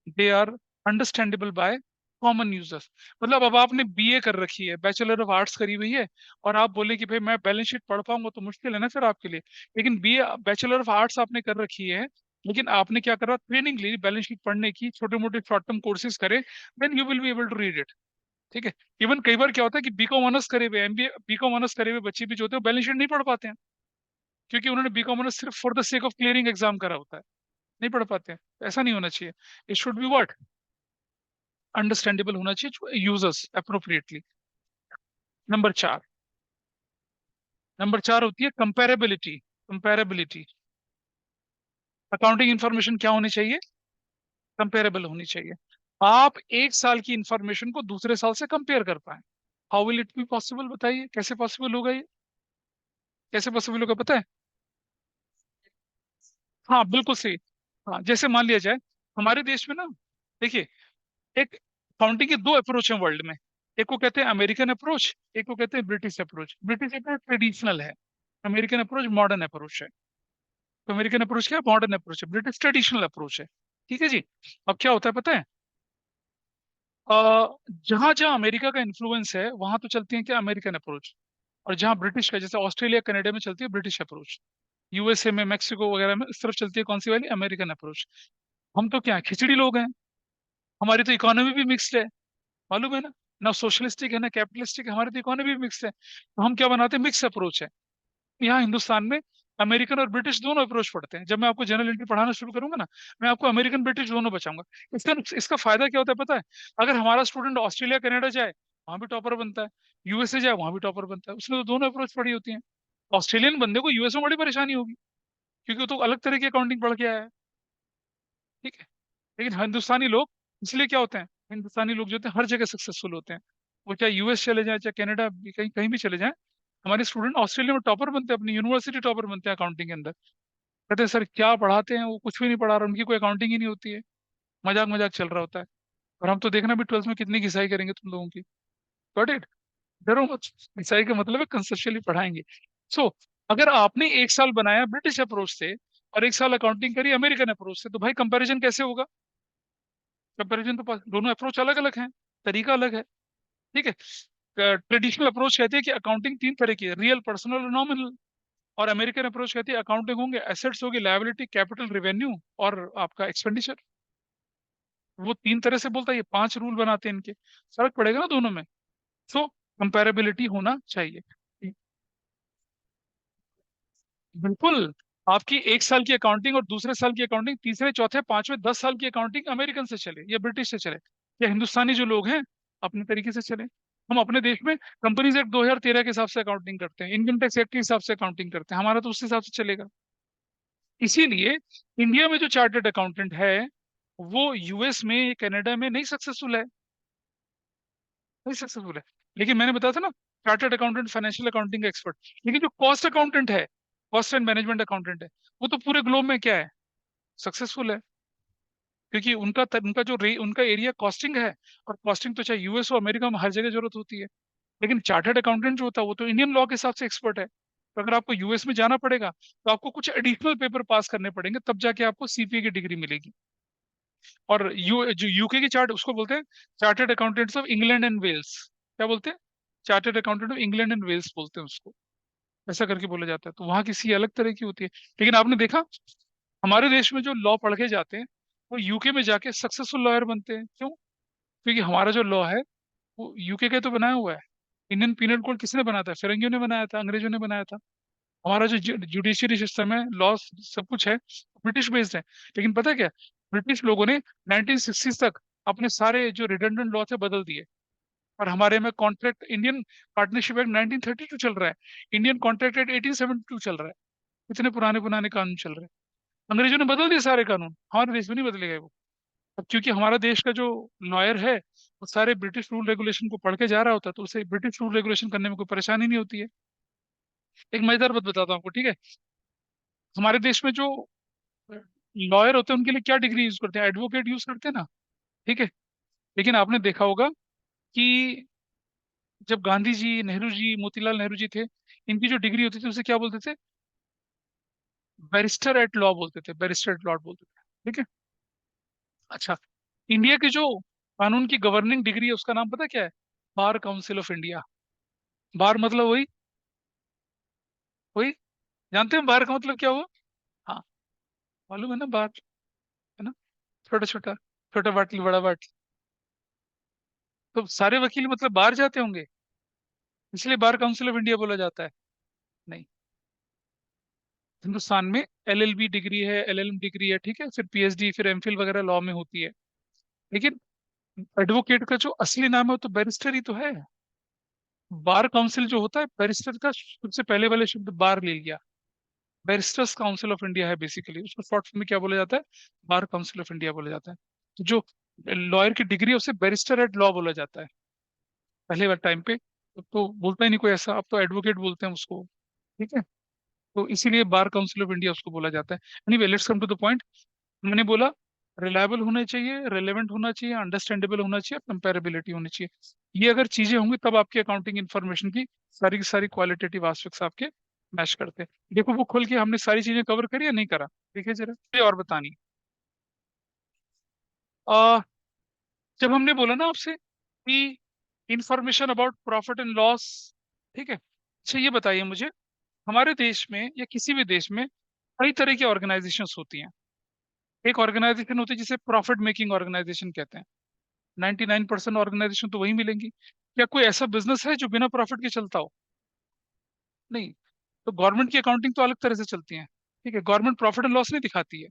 they are understandable by common users. मतलब अब आपने बीए कर रखी है, बैचलर ऑफ आर्ट्स करी हुई है, और आप बोले कि भाई मैं बैलेंस शीट पढ़ पाऊंगा, तो मुश्किल है ना फिर आपके लिए। लेकिन बीए बैचलर ऑफ आर्ट्स आपने कर रखी है, लेकिन आपने क्या करा? ट्रेनिंग ली बैलेंस शीट पढ़ने की, छोटे मोटे शॉर्ट टर्म कोर्सेज करे, then you will be able to read it. ठीक है। इवन कई बार क्या होता है कि बीकॉम ऑनर्स करे हुए, एमबीए बीकॉम ऑनर्स करे हुए बच्चे भी जो होते हैं बैलेंस शीट नहीं पढ़ पाते हैं, क्योंकि उन्होंने बीकॉम ऑनर्स सिर्फ for the sake of clearing exam करा होता है, नहीं पढ़ पाते हैं। तो ऐसा नहीं होना चाहिए। It should be what? Understandable होना चाहिए यूजर्स अप्रोप्रिएटली। नंबर 4, नंबर 4 होती है कंपेरेबिलिटी। कंपेरेबिलिटी। अकाउंटिंग इंफॉर्मेशन क्या होनी चाहिए? कंपेरेबल होनी चाहिए। आप एक साल की इंफॉर्मेशन को दूसरे साल से कंपेयर कर पाए। How will it be possible? बताइए कैसे पॉसिबल होगा ये? कैसे पॉसिबल होगा पता है? हाँ बिल्कुल सही। हाँ, जैसे मान लिया जाए हमारे देश में ना, देखिए, एक अकाउंटिंग के दो अप्रोच हैं वर्ल्ड में। एक को कहते हैं अमेरिकन अप्रोच, एक को कहते हैं British approach. British approach traditional है, अमेरिकन अप्रोच मॉडर्न अप्रोच है। तो अमेरिकन अप्रोच क्या है? मॉडर्न अप्रोच है। ब्रिटिश ट्रेडिशनल अप्रोच है। ठीक है जी। अब क्या होता है पता है? जहां जहां अमेरिका का इन्फ्लुएंस है वहां तो चलती है क्या? American approach. और जहां ब्रिटिश का, जैसे ऑस्ट्रेलिया कनाडा में चलती है ब्रिटिश अप्रोच, यूएसए में मैक्सिको वगैरह में इस तरफ चलती है कौन सी वाली? American approach. हम तो क्या है, खिचड़ी लोग हैं। हमारी तो इकोनॉमी भी मिक्स्ड है, मालूम है ना। ना सोशलिस्टिक है ना कैपिटलिस्टिक है, हमारी तो इकोनॉमी भी मिक्स्ड है। तो हम क्या बनाते हैं? मिक्स अप्रोच है। यहाँ हिंदुस्तान में अमेरिकन और ब्रिटिश दोनों अप्रोच पढ़ते हैं। जब मैं आपको जनरल एंट्री पढ़ाना शुरू करूंगा ना, मैं आपको अमेरिकन ब्रिटिश दोनों बचाऊंगा। इसका इसका फायदा क्या होता है पता है? अगर हमारा स्टूडेंट ऑस्ट्रेलिया कनाडा जाए, वहां भी टॉपर बनता है, यूएसए जाए वहां भी टॉपर बनता है, उसने तो दोनों अप्रोच पढ़ी होती है। ऑस्ट्रेलियन बंदे को यूएस में बड़ी परेशानी होगी, क्योंकि वो तो अलग तरह की अकाउंटिंग पढ़ के आया है। ठीक है। लेकिन हिंदुस्तानी लोग, इसलिए क्या होते हैं, हिंदुस्तानी लोग जो होते हैं हर जगह सक्सेसफुल होते हैं। वो चाहे यूएस चले जाए, चाहे कनाडा, कहीं कहीं भी चले जाएं। हमारे स्टूडेंट ऑस्ट्रेलिया में टॉपर बनते हैं, अपनी यूनिवर्सिटी टॉपर बनते हैं अकाउंटिंग के अंदर। कहते हैं सर क्या पढ़ाते हैं, वो कुछ भी नहीं पढ़ा रहा, उनकी कोई अकाउंटिंग ही नहीं होती है, मजाक मजाक चल रहा होता है। और हम तो देखना भी 12th में कितनी घिसाई करेंगे तुम लोगों की। Got it? डरो मत। घिसाई का मतलब है कंसेप्चुअली पढ़ाएंगे। सो अगर आपने एक साल बनाया ब्रिटिश अप्रोच से और एक साल अकाउंटिंग करी अमेरिकन अप्रोच से, तो भाई कंपैरिजन कैसे होगा? कंपैरिजन तो दोनों अप्रोच अलग अलग हैं, तरीका अलग है। ठीक है। ट्रेडिशनल अप्रोच कहती है कि अकाउंटिंग 3 तरह की है, रियल, पर्सनल और नॉमिनल। और अमेरिकन अप्रोच कहती है अकाउंटिंग होंगे एसेट्स होगी, लायबिलिटी, कैपिटल, रेवेन्यू और आपका एक्सपेंडिचर। वो 3 तरह से बोलता है, ये 5 रूल बनाते हैं इनके, फर्क पड़ेगा ना दोनों में। सो कंपैरेबिलिटी होना चाहिए। बिल्कुल। आपकी 1 साल की अकाउंटिंग और दूसरे साल की अकाउंटिंग, तीसरे चौथे पांचवें 10 साल की अकाउंटिंग अमेरिकन से चले या ब्रिटिश से चले या हिंदुस्तानी जो लोग हैं अपने तरीके से चले। हम अपने देश में कंपनीज एक्ट 2013 के हिसाब से अकाउंटिंग करते हैं, इनकम टैक्स एक्ट के हिसाब से अकाउंटिंग करते हैं, हमारा तो उस हिसाब से चलेगा। इसीलिए इंडिया में जो चार्टर्ड अकाउंटेंट है वो यूएस में, कनाडा में नहीं सक्सेसफुल है, नहीं सक्सेसफुल है। लेकिन मैंने बताया था ना, चार्टर्ड अकाउंटेंट फाइनेंशियल अकाउंटिंग का एक्सपर्ट। लेकिन जो कॉस्ट अकाउंटेंट है, कॉस्ट एंड मैनेजमेंट अकाउंटेंट है, वो तो पूरे ग्लोब में क्या है, सक्सेसफुल है। क्योंकि उनका उनका एरिया कॉस्टिंग है, और कॉस्टिंग तो चाहे यूएस हो अमेरिका में हर जगह जरूरत होती है। लेकिन चार्टर्ड अकाउंटेंट जो होता है वो तो इंडियन लॉ के हिसाब से एक्सपर्ट है। तो अगर आपको यूएस में जाना पड़ेगा तो आपको कुछ एडिशनल पेपर पास करने पड़ेंगे, तब जाके आपको सीपीए की डिग्री मिलेगी। और जो यूके की चार्ट, उसको बोलते हैं chartered accountants of England and Wales. क्या बोलते हैं? Chartered accountant of England and Wales बोलते हैं उसको, ऐसा करके बोला जाता है। तो वहाँ की सी अलग तरह की होती है। लेकिन आपने देखा हमारे देश में जो लॉ पढ़ के जाते हैं वो यूके में जाके सक्सेसफुल लॉयर बनते हैं। क्यों? क्योंकि हमारा जो लॉ है वो यूके के तो बनाया हुआ है। इंडियन पीनल कोड किसने बनाया था? फिरंगियों ने बनाया था, अंग्रेजों ने बनाया था। हमारा जो जुडिशियरी सिस्टम है, लॉ सब कुछ है, ब्रिटिश बेस्ड है। लेकिन पता है क्या, ब्रिटिश लोगों ने 1960 तक अपने सारे जो रिडंडेंट लॉ थे बदल दिए। और हमारे में कॉन्ट्रैक्ट, इंडियन पार्टनरशिप एक्ट 1932 चल रहा है, इंडियन कॉन्ट्रैक्ट एक्ट 1872 चल रहा है। इतने पुराने पुराने कानून चल रहे हैं। अंग्रेजों ने बदल दिए सारे कानून, हमारे देश में नहीं बदले गए वो। अब क्योंकि हमारा देश का जो लॉयर है वो सारे ब्रिटिश रूल रेगुलेशन को पढ़ के जा रहा होता है, तो उसे ब्रिटिश रूल रेगुलेशन करने में कोई परेशानी नहीं होती है। एक मजेदार बात बताता हूँ आपको, ठीक है? हमारे देश में जो लॉयर होते हैं उनके लिए क्या डिग्री यूज करते हैं? एडवोकेट यूज करते हैं ना, ठीक है? लेकिन आपने देखा होगा कि जब गांधी जी, नेहरू जी, मोतीलाल नेहरू जी थे, इनकी जो डिग्री होती थी उसे क्या बोलते थे? बैरिस्टर एट लॉ बोलते थे, बैरिस्टर एट लॉ बोलते थे। ठीक है? अच्छा, इंडिया की जो कानून की गवर्निंग डिग्री है उसका नाम पता क्या है? Bar council of India. Bar मतलब वही, वही, जानते हैं बार का मतलब क्या हुआ? हाँ, मालूम है ना बार, है ना? छोटा छोटा, छोटा बाटली बड़ा बाटली। तो सारे वकील मतलब बाहर जाते होंगे, इसलिए बार काउंसिल ऑफ इंडिया बोला जाता है? नहीं। हिंदुस्तान में एलएलबी डिग्री है, एलएलएम डिग्री है, ठीक है, फिर पीएचडी, फिर एमफिल वगैरह लॉ में होती है। लेकिन एडवोकेट का जो असली नाम है वो तो बैरिस्टर ही तो है। बार काउंसिल जो होता है, बैरिस्टर का सबसे पहले वाले शब्द बार ले लिया, बैरिस्टर्स काउंसिल ऑफ इंडिया है बेसिकली, उसको शॉर्ट फॉर्म में क्या बोला जाता है? बार काउंसिल ऑफ इंडिया बोला जाता है। तो जो लॉयर की डिग्री है उसे बैरिस्टर एट लॉ बोला जाता है पहले वाले टाइम पे। अब तो बोलता ही नहीं कोई ऐसा, अब तो एडवोकेट बोलते हैं उसको। ठीक है? तो इसीलिए बार काउंसिल ऑफ इंडिया उसको बोला जाता है। Anyway, let's come to the point. मैंने बोला रिलायबल होना चाहिए, रेलेवेंट होना चाहिए, अंडरस्टैंडेबल होना चाहिए, कंपेरेबिलिटी होनी चाहिए। ये अगर चीजें होंगी तब आपकी अकाउंटिंग इन्फॉर्मेशन की सारी क्वालिटेटिव एस्पेक्ट्स आपके मैच करते हैं। देखो वो खोल के हमने सारी चीजें कवर करी या नहीं करा? देखिए जरा, ये और बतानी। आ, जब हमने बोला ना आपसे कि information about profit and loss, ठीक है, अच्छा ये बताइए मुझे, हमारे देश में या किसी भी देश में कई तरह की ऑर्गेनाइजेशंस होती हैं। एक ऑर्गेनाइजेशन होती है जिसे प्रॉफिट मेकिंग ऑर्गेनाइजेशन कहते हैं। 99% ऑर्गेनाइजेशन तो वही मिलेंगी। क्या कोई ऐसा बिजनेस है जो बिना प्रॉफिट के चलता हो? नहीं। तो गवर्नमेंट की अकाउंटिंग तो अलग तरह से चलती है, ठीक है, गवर्नमेंट प्रॉफिट एंड लॉस नहीं दिखाती है।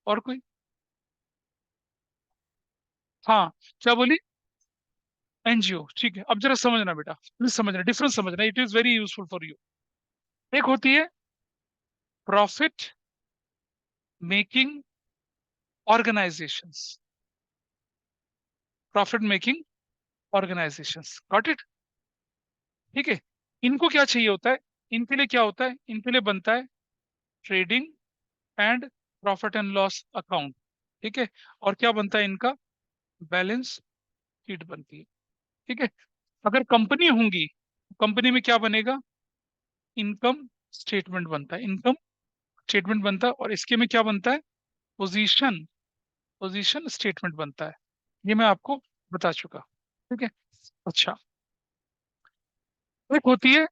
और कोई? हाँ, क्या बोली? एनजीओ, ठीक है। अब जरा समझना बेटा, प्लीज समझना, डिफरेंस समझना, it is very useful for you. एक होती है profit making organisations, profit making organisations, got it? ठीक है। इनको क्या चाहिए होता है? इनके लिए क्या होता है? इनके लिए बनता है trading and profit and loss account, ठीक है। और क्या बनता है इनका? बैलेंस शीट बनती है, ठीक है। अगर कंपनी होंगी, कंपनी में क्या बनेगा? इनकम स्टेटमेंट बनता है, इनकम स्टेटमेंट बनता है। और इसके में क्या बनता है? पोजीशन, पोजीशन स्टेटमेंट बनता है। ये मैं आपको बता चुका, ठीक है। अच्छा, एक होती है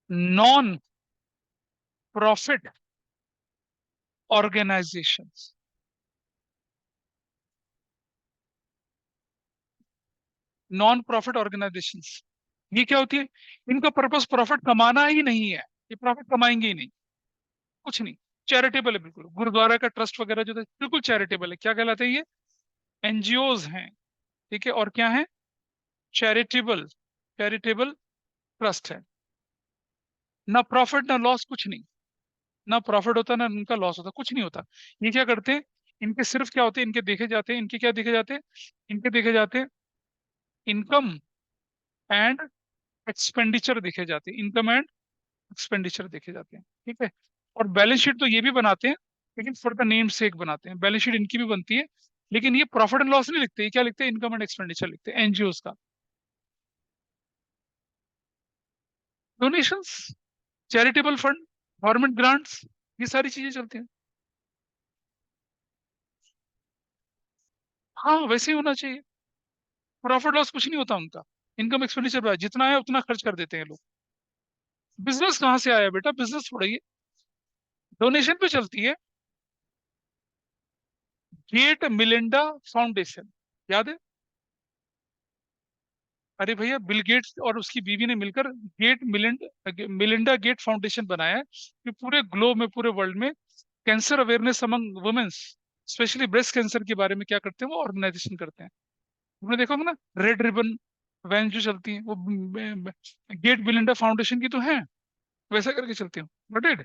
non profit organisations. Non profit organisations ये क्या होती है? इनका पर्पस प्रॉफिट कमाना ही नहीं है, ये प्रॉफिट कमाएंगे ही नहीं, कुछ नहीं। चैरिटेबल है बिल्कुल, गुरुद्वारा का ट्रस्ट वगैरह जो है बिल्कुल चैरिटेबल है। क्या कहलाते हैं ये? एनजीओज हैं। ठीक है, और क्या है? चैरिटेबल, चैरिटेबल ट्रस्ट है। ना प्रॉफिट ना लॉस, कुछ नहीं। ना प्रॉफिट होता ना इनका लॉस होता, कुछ नहीं होता। ये क्या करते हैं? इनके सिर्फ क्या होते हैं, इनके देखे जाते हैं, इनके क्या देखे जाते हैं? इनके देखे जाते हैं इनकम एंड एक्सपेंडिचर देखे जाते हैं, इनकम एंड एक्सपेंडिचर देखे जाते हैं। ठीक है, और बैलेंस शीट तो ये भी बनाते हैं, लेकिन फॉर द नेम सेक बनाते हैं। बैलेंस शीट इनकी भी बनती है, लेकिन ये प्रॉफिट एंड लॉस नहीं लिखते। ये क्या लिखते हैं? इनकम एंड एक्सपेंडिचर लिखते हैं एनजीओ का। Donations, charitable fund, government grants, ये सारी चीजें चलती हैं। हाँ, वैसे ही होना चाहिए। प्रॉफिट लॉस कुछ नहीं होता उनका। इनकम एक्सपेंडिचर जितना है उतना खर्च कर देते हैं लोग। बिजनेस कहाँ से आया बेटा? बिजनेस थोड़ा ही डोनेशन पे चलती है। गेट मिलिंडा फाउंडेशन, याद है? अरे भैया, बिल गेट्स और उसकी बीवी ने मिलकर गेट मिलिंडा गेट फाउंडेशन बनाया है, कि पूरे ग्लोब में, पूरे वर्ल्ड में cancer awareness among womens, specially breast cancer के बारे में क्या करते हैं, वो ऑर्गेनाइजेशन करते हैं। तुमने देखा होगा ना, रेड रिबन वैन जो चलती है, वो गेट मिलिंडा फाउंडेशन की तो है, वैसा करके चलती हूँ। Got it?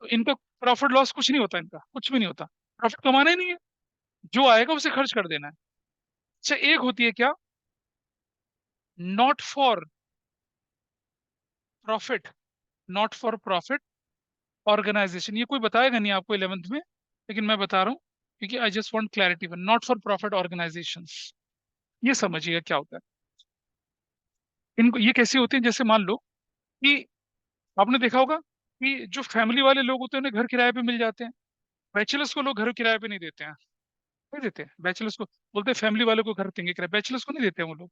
तो इनका प्रॉफिट लॉस कुछ नहीं होता, इनका कुछ भी नहीं होता। प्रॉफिट कमाना ही नहीं है, जो आएगा उसे खर्च कर देना है। अच्छा, एक होती है क्या? Not for profit, not for profit organisation. ये कोई बताएगा नहीं आपको 11th में, लेकिन मैं बता रहा हूँ, क्योंकि I just want clarity. Not for profit organisations, ये समझिएगा क्या होता है। इनको ये कैसे होते हैं? जैसे मान लो कि आपने देखा होगा कि जो फैमिली वाले लोग होते हैं उन्हें घर किराए पे मिल जाते हैं। बैचलर्स को लोग घर किराए पे नहीं देते हैं। नहीं देते हैं बैचलर्स को, बोलते हैं फैमिली वाले को घर देंगे किराए, बैचलर्स को नहीं देते हैं वो लोग।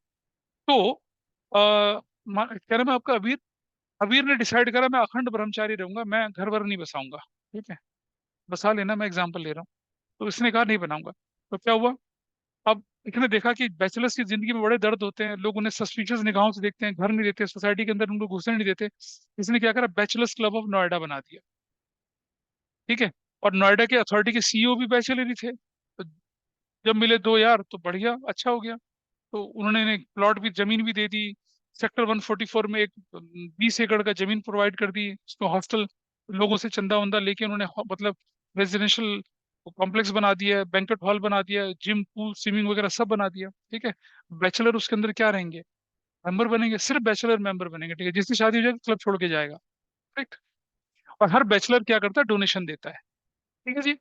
तो क्या नाम है आपका? अबीर। अबीर ने डिसाइड करा मैं अखंड ब्रह्मचारी रहूंगा, मैं घर वर नहीं बसाऊंगा। ठीक है, बसा लेना, मैं एग्जाम्पल ले रहा हूँ। तो इसने कहा नहीं बनाऊंगा। तो क्या हुआ? अब इसने देखा कि बैचलर्स की जिंदगी में बड़े दर्द होते हैं, लोग उन्हें सस्पिशियस निगाहों से देखते हैं, घर नहीं देते, सोसाइटी के अंदर उनको घुसने नहीं देते। इसने क्या करा? बैचलर्स क्लब ऑफ नोएडा बना दिया। ठीक है, और नोएडा के अथॉरिटी के सीईओ भी बैचलर ही थे। तो जब मिले दो यार, तो बढ़िया, अच्छा हो गया। तो उन्होंने एक प्लॉट भी, जमीन भी दे दी। सेक्टर 144 में एक 20 एकड़ का जमीन प्रोवाइड कर दी उसको, हॉस्टल लोगों से चंदा वंदा लेके उन्होंने मतलब रेजिडेंशियल कॉम्प्लेक्स बना दिया, बैंक्वेट हॉल बना दिया, जिम पूल स्विमिंग वगैरह सब बना दिया। ठीक है, बैचलर उसके अंदर क्या रहेंगे? मेंबर बनेंगे, सिर्फ बैचलर मेंबर बनेंगे। ठीक है, जिसकी शादी हो जाएगी क्लब छोड़ के जाएगा। राइट? और हर बैचलर क्या करता है? डोनेशन देता है। ठीक है जी।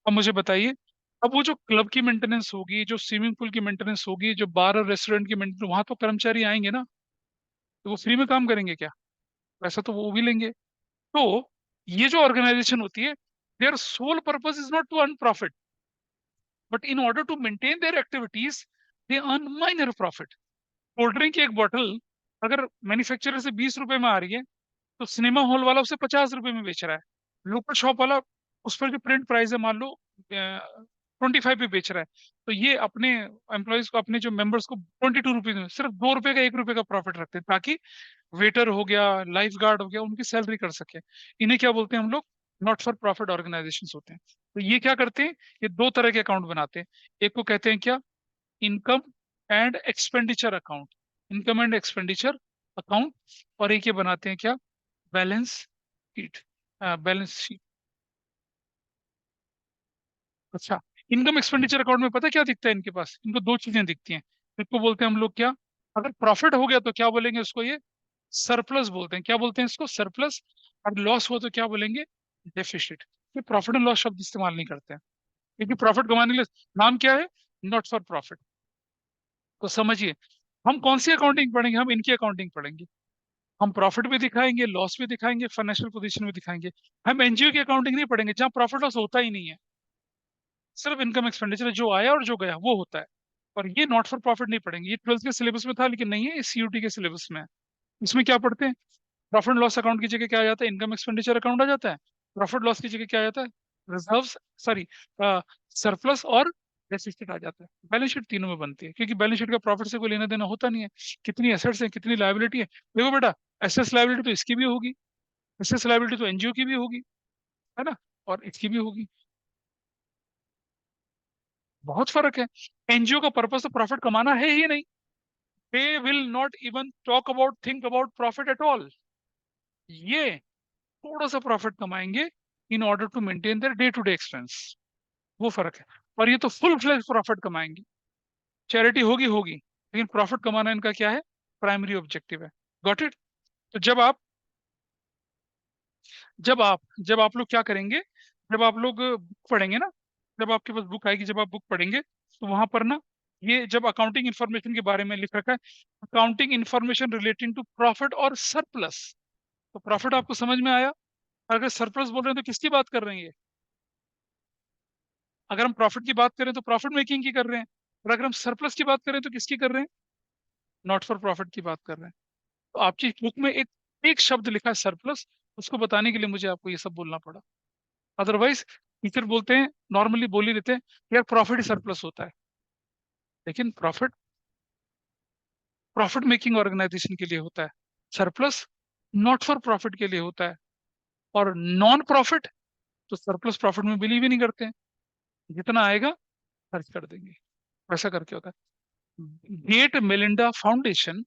अब मुझे बताइए, अब वो जो क्लब की मेंटेनेंस होगी, जो स्विमिंग पूल की मेंटेनेंस होगी, जो बार और रेस्टोरेंट की मेंटेनेंस, वहां तो कर्मचारी आएंगे ना, तो वो फ्री में काम करेंगे क्या? पैसा तो वो भी लेंगे। तो ये जो ऑर्गेनाइजेशन होती है, their sole purpose is not to earn profit, but in order to maintain their activities they earn minor profit. Cold drink की एक बोतल अगर मैन्युफैक्चरर से 20 रुपए में आ रही है, तो सिनेमा हॉल वाला उसे 50 रुपए में बेच रहा है। लोकल शॉप वाला उस पर जो प्रिंट प्राइस है, मान लो 25 पे बेच रहा है। तो ये अपने एम्प्लॉयज को, अपने जो मेंबर्स को 22 रुपीज में, सिर्फ 2 रुपए का, 1 रुपए का प्रॉफिट रखते हैं, ताकि वेटर हो गया, लाइफ गार्ड हो गया, उनकी सैलरी कर सके। इन्हें क्या बोलते हैं हम लोग? नॉट फॉर प्रॉफिट ऑर्गेनाइजेशन होते हैं। तो ये क्या करते हैं? ये दो तरह के अकाउंट बनाते हैं। एक को कहते हैं क्या? Income and expenditure account, income and expenditure account. और एक ये बनाते हैं क्या? Balance sheet, balance sheet. अच्छा, इनकम एक्सपेंडिचर अकाउंट में पता क्या दिखता है इनके पास? इनको दो चीजें दिखती हैं। एक को बोलते हैं हम लोग क्या? अगर प्रॉफिट हो गया तो क्या बोलेंगे उसको? ये सरप्लस बोलते हैं। क्या बोलते हैं इसको? सरप्लस। और लॉस हो तो क्या बोलेंगे? डेफिसिट। ये प्रॉफिट एंड लॉस शब्द इस्तेमाल नहीं करते हैं, क्योंकि प्रॉफिट कमाने के लिए नाम क्या है? Not for profit. तो समझिए, हम कौन सी अकाउंटिंग पढ़ेंगे? हम इनकी अकाउंटिंग पढ़ेंगे। हम प्रॉफिट भी दिखाएंगे, लॉस भी दिखाएंगे, फाइनेंशियल पोजीशन भी दिखाएंगे। हम एनजीओ की अकाउंटिंग नहीं पढ़ेंगे, जहां प्रॉफिट लॉस होता ही नहीं है, सिर्फ इनकम एक्सपेंडिचर जो आया और जो गया वो होता है। और ये नॉट फॉर प्रॉफिट नहीं पढ़ेंगे। ये 12th के सिलेबस में था, लेकिन नहीं है, ये सीयूटी के सिलेबस में है। इसमें क्या पढ़ते हैं? प्रॉफिट लॉस अकाउंट की जगह क्या आ जाता है, इनकम एक्सपेंडिचर अकाउंट आ जाता है। प्रॉफिट लॉस की जगह क्या आ जाता है, रिजर्व्स, सॉरी, सरप्लस और डेफिसिट आ जाता है। बैलेंस शीट तीनों में बनती है, क्योंकि बैलेंस शीट का प्रॉफिट से कोई लेना देना होता नहीं है। कितनी एसेट्स है, कितनी लायबिलिटी है, देखो बेटा, एसेट्स लायबिलिटी तो इसकी भी होगी, एसेट्स लायबिलिटी तो एनजीओ की भी होगी, है ना, और इसकी भी होगी। बहुत फर्क है। एनजीओ का पर्पस तो प्रॉफिट कमाना है ही नहीं। They will not even talk about, think about profit at all. ये थोड़ा सा प्रॉफिट कमाएंगे in order to maintain their day to day expense, वो फर्क है। और ये तो फुल फ्लेज प्रॉफिट कमाएंगे। चैरिटी होगी होगी, लेकिन प्रॉफिट कमाना इनका क्या है, प्राइमरी ऑब्जेक्टिव है। Got it. तो जब आप लोग क्या करेंगे, जब आप लोग बुक पढ़ेंगे ना, जब आपके पास बुक आएगी, जब आप बुक पढ़ेंगे, तो वहां पर ना, ये जब अकाउंटिंग इंफॉर्मेशन के बारे में लिख रखा है, accounting information relating to profit और सरप्लस, तो प्रॉफिट आपको समझ में आया। अगर सरप्लस बोल रहे हैं तो किसकी बात कर रहे हैं ये। अगर हम प्रॉफिट की बात करें तो प्रॉफिट मेकिंग की कर रहे हैं, और अगर हम सरप्लस की बात करें तो किसकी कर रहे हैं, नॉट फॉर प्रॉफिट की बात कर रहे हैं। तो आपकी बुक में एक एक शब्द लिखा है सरप्लस, उसको बताने के लिए मुझे आपको ये सब बोलना पड़ा। अदरवाइज टीचर बोलते हैं, नॉर्मली बोल ही देते हैं, यार प्रॉफिट ही सरप्लस होता है। लेकिन प्रॉफिट प्रॉफिट मेकिंग ऑर्गेनाइजेशन के लिए होता है, सरप्लस नॉट फॉर प्रॉफिट के लिए होता है। और नॉन प्रॉफिट तो सरप्लस प्रॉफिट में बिलीव ही नहीं करते हैं, जितना आएगा खर्च कर देंगे, वैसा करके होता है। गेट मेलिंडा फाउंडेशन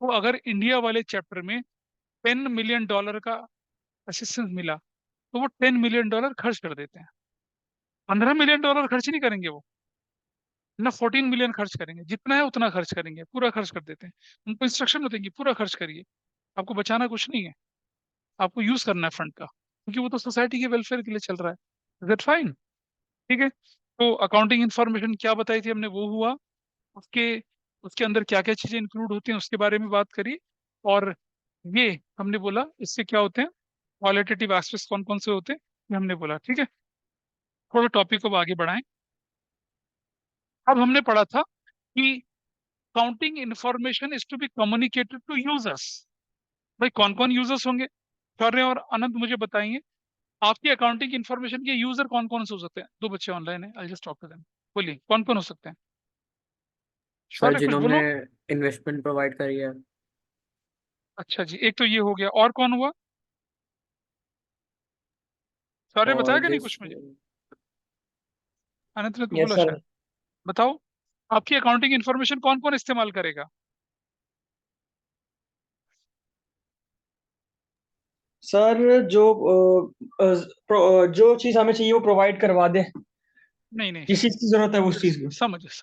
को अगर इंडिया वाले चैप्टर में $10 मिलियन का असिस्टेंस मिला, तो वो $10 मिलियन खर्च कर देते हैं। $15 मिलियन खर्च नहीं करेंगे वो, ना 14 मिलियन खर्च करेंगे, जितना है उतना खर्च करेंगे, पूरा खर्च कर देते हैं। उनको इंस्ट्रक्शन होते हैं कि पूरा खर्च करिए, आपको बचाना कुछ नहीं है, आपको यूज करना है फंड का, क्योंकि वो तो सोसाइटी के वेलफेयर के लिए चल रहा है। Is that fine? ठीक है। तो अकाउंटिंग इंफॉर्मेशन क्या बताई थी हमने, वो हुआ। उसके उसके अंदर क्या क्या चीजें इंक्लूड होती हैं उसके बारे में बात करी। और ये हमने बोला इससे क्या होते हैं, क्वालिटेटिव एस्पेक्ट्स कौन कौन से होते हैं, ये हमने बोला। ठीक है, थोड़ा टॉपिक को अब आगे बढ़ाएं। अब हमने पढ़ा था कि counting information is to be communicated to users. भाई कौन कौन यूजर्स होंगे, शौर्य और अनंत मुझे बताइए, आपकी अकाउंटिंग इंफॉर्मेशन के यूजर कौन कौन से हो सकते हैं। दो बच्चे ऑनलाइन है, I just talk to them. बोलिए कौन कौन हो सकते हैं, सर शौर्य कुछ जिन्होंने बोलो। इन्वेस्टमेंट प्रोवाइड करी है। अच्छा जी, एक तो ये हो गया, और कौन हुआ, शौर्य और बताया कि नहीं जिस कुछ मुझे, अनंत ने तो यस बोला सर। शायद। बताओ, आपकी अकाउंटिंग इंफॉर्मेशन कौन कौन इस्तेमाल करेगा। सर जो चीज हमें चाहिए वो प्रोवाइड करवा दे, नहीं नहीं, जिस चीज की जरूरत है उस चीज को।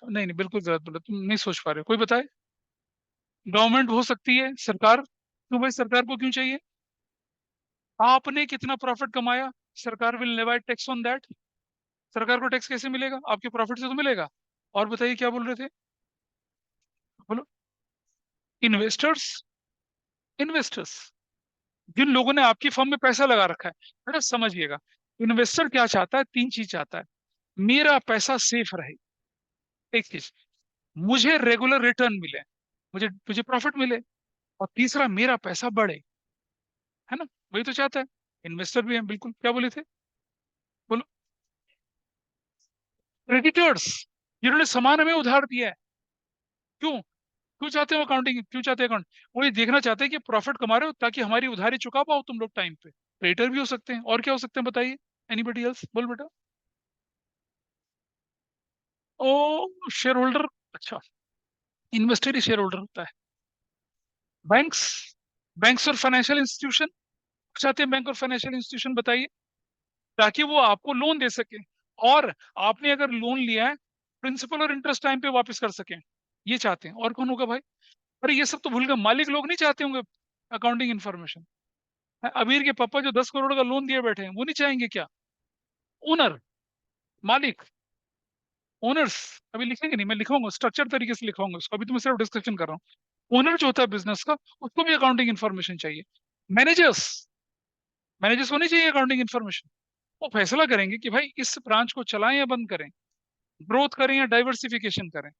नहीं नहीं, बिल्कुल गलत बोला, तुम नहीं सोच पा रहे हो, कोई बताए। गवर्नमेंट हो सकती है, सरकार, क्यों भाई, सरकार को क्यों चाहिए, आपने कितना प्रॉफिट कमाया, सरकार विल लेवाई टैक्स ऑन दैट। सरकार को टैक्स कैसे मिलेगा, आपके प्रॉफिट से तो मिलेगा। और बताइए क्या बोल रहे थे, बोलो। इन्वेस्टर्स, इन्वेस्टर्स, जिन लोगों ने आपकी फर्म में पैसा लगा रखा है, बेटा समझिएगा, इन्वेस्टर क्या चाहता है, तीन चीज चाहता है। मेरा पैसा सेफ रहे, एक चीज, मुझे रेगुलर रिटर्न मिले, मुझे मुझे प्रॉफिट मिले, और तीसरा मेरा पैसा बढ़े, है ना, वही तो चाहता है। इन्वेस्टर भी है, बिल्कुल, क्या बोले थे, बोलो। क्रेडिटर्स, जिन्होंने सामान हमें उधार दिया है, क्यों क्यों चाहते हो अकाउंटिंग, क्यों चाहते हैं अकाउंट, वो ये देखना चाहते हैं कि प्रॉफिट कमा रहे हो ताकि हमारी उधारी चुका पाओ तुम लोग टाइम पे। क्रेडिटर भी हो सकते हैं, और क्या हो सकते हैं बताइए, एनीबडी एल्स, बोल बेटा। ओ, शेयर होल्डर, अच्छा, इन्वेस्टर ही शेयर होल्डर होता है। बैंक्स, बैंक्स और फाइनेंशियल इंस्टीट्यूशन चाहते हैं, बैंक और फाइनेंशियल इंस्टीट्यूशन, बताइए, ताकि वो आपको लोन दे सके, और आपने अगर लोन लिया है, प्रिंसिपल और इंटरेस्ट टाइम पे वापस कर सकें, ये चाहते हैं। और कौन होगा भाई, अरे ये सब तो भूल गए, मालिक लोग नहीं चाहते होंगे अकाउंटिंग इन्फॉर्मेशन। अमीर के पापा जो 10 करोड़ का लोन दिए बैठे हैं, वो नहीं चाहेंगे क्या, ओनर, मालिक, ओनर्स, अभी लिखेंगे नहीं, मैं लिखवाऊंगा स्ट्रक्चर तरीके से, लिखवाऊंगा उसको, अभी तो मैं सिर्फ डिस्कशन कर रहा हूँ। ओनर जो होता है बिजनेस का, उसको भी अकाउंटिंग इन्फॉर्मेशन चाहिए। मैनेजर्स, मैनेजर्स को नहीं चाहिए अकाउंटिंग इन्फॉर्मेशन, वो फैसला करेंगे कि भाई इस ब्रांच को चलाएं या बंद करें, ग्रोथ करें या डाइवर्सिफिकेशन करें,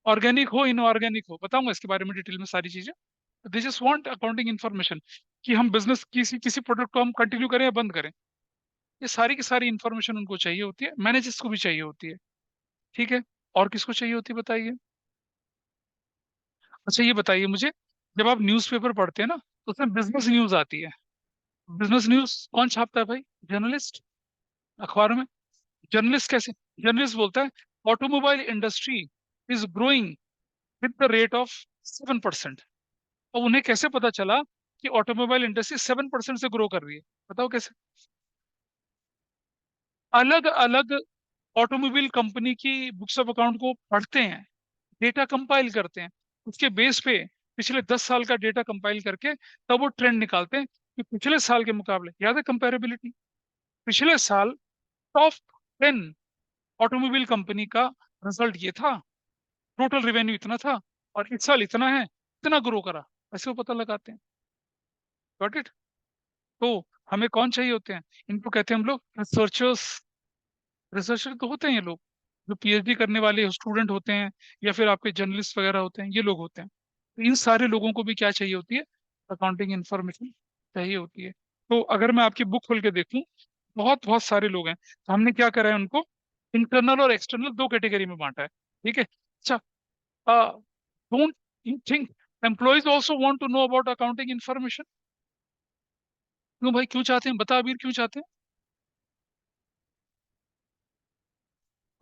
ऑर्गेनिक हो इनऑर्गेनिक हो, बताऊंगा इसके बारे में डिटेल में सारी चीजें। They just want accounting information कि हम बिजनेस किसी किसी प्रोडक्ट को हम कंटिन्यू करें या बंद करें। ये सारी की सारी इन्फॉर्मेशन उनको चाहिए होती है, मैनेजर्स को भी चाहिए होती है। ठीक है, और किसको चाहिए होती है बताइए। अच्छा ये बताइए मुझे, जब आप न्यूज़पेपर पढ़ते हैं ना तो उसमें बिजनेस न्यूज आती है। बिजनेस न्यूज कौन छापता है भाई? जर्नलिस्ट, अखबारों में। जर्नलिस्ट कैसे? जर्नलिस्ट बोलता है automobile industry is growing with the rate of 7%। अब उन्हें कैसे पता चला कि ऑटोमोबाइल इंडस्ट्री 7% से ग्रो कर रही है? बताओ कैसे। अलग अलग ऑटोमोबाइल कंपनी की बुक्स ऑफ अकाउंट को पढ़ते हैं, डेटा कंपाइल करते हैं, उसके बेस पे पिछले 10 साल का डेटा कंपाइल करके तब वो ट्रेंड निकालते हैं कि पिछले साल के मुकाबले, याद है कंपेरेबिलिटी, पिछले साल टॉप 10 ऑटोमोबाइल कंपनी का रिजल्ट ये था, टोटल रेवेन्यू इतना था, और इस साल इतना है, इतना ग्रो करा। ऐसे वो पता लगाते हैं। Got it? तो हमें कौन चाहिए होते हैं? इनको कहते हैं हम लोग रिसर्चर्स। रिसर्चर तो होते हैं ये लोग, जो पीएचडी करने वाले स्टूडेंट होते हैं, या फिर आपके जर्नलिस्ट वगैरह होते हैं, ये लोग होते हैं। तो इन सारे लोगों को भी क्या चाहिए होती है? अकाउंटिंग इन्फॉर्मेशन चाहिए होती है। तो अगर मैं आपकी बुक खोल के देखूं, बहुत बहुत सारे लोग हैं, तो हमने क्या करा है उनको इंटरनल और एक्सटर्नल दो कैटेगरी में बांटा है। ठीक है। अच्छा, don't you think employees also want to know about accounting information? क्यों भाई, क्यों चाहते हैं? बता अबीर, क्यों चाहते हैं?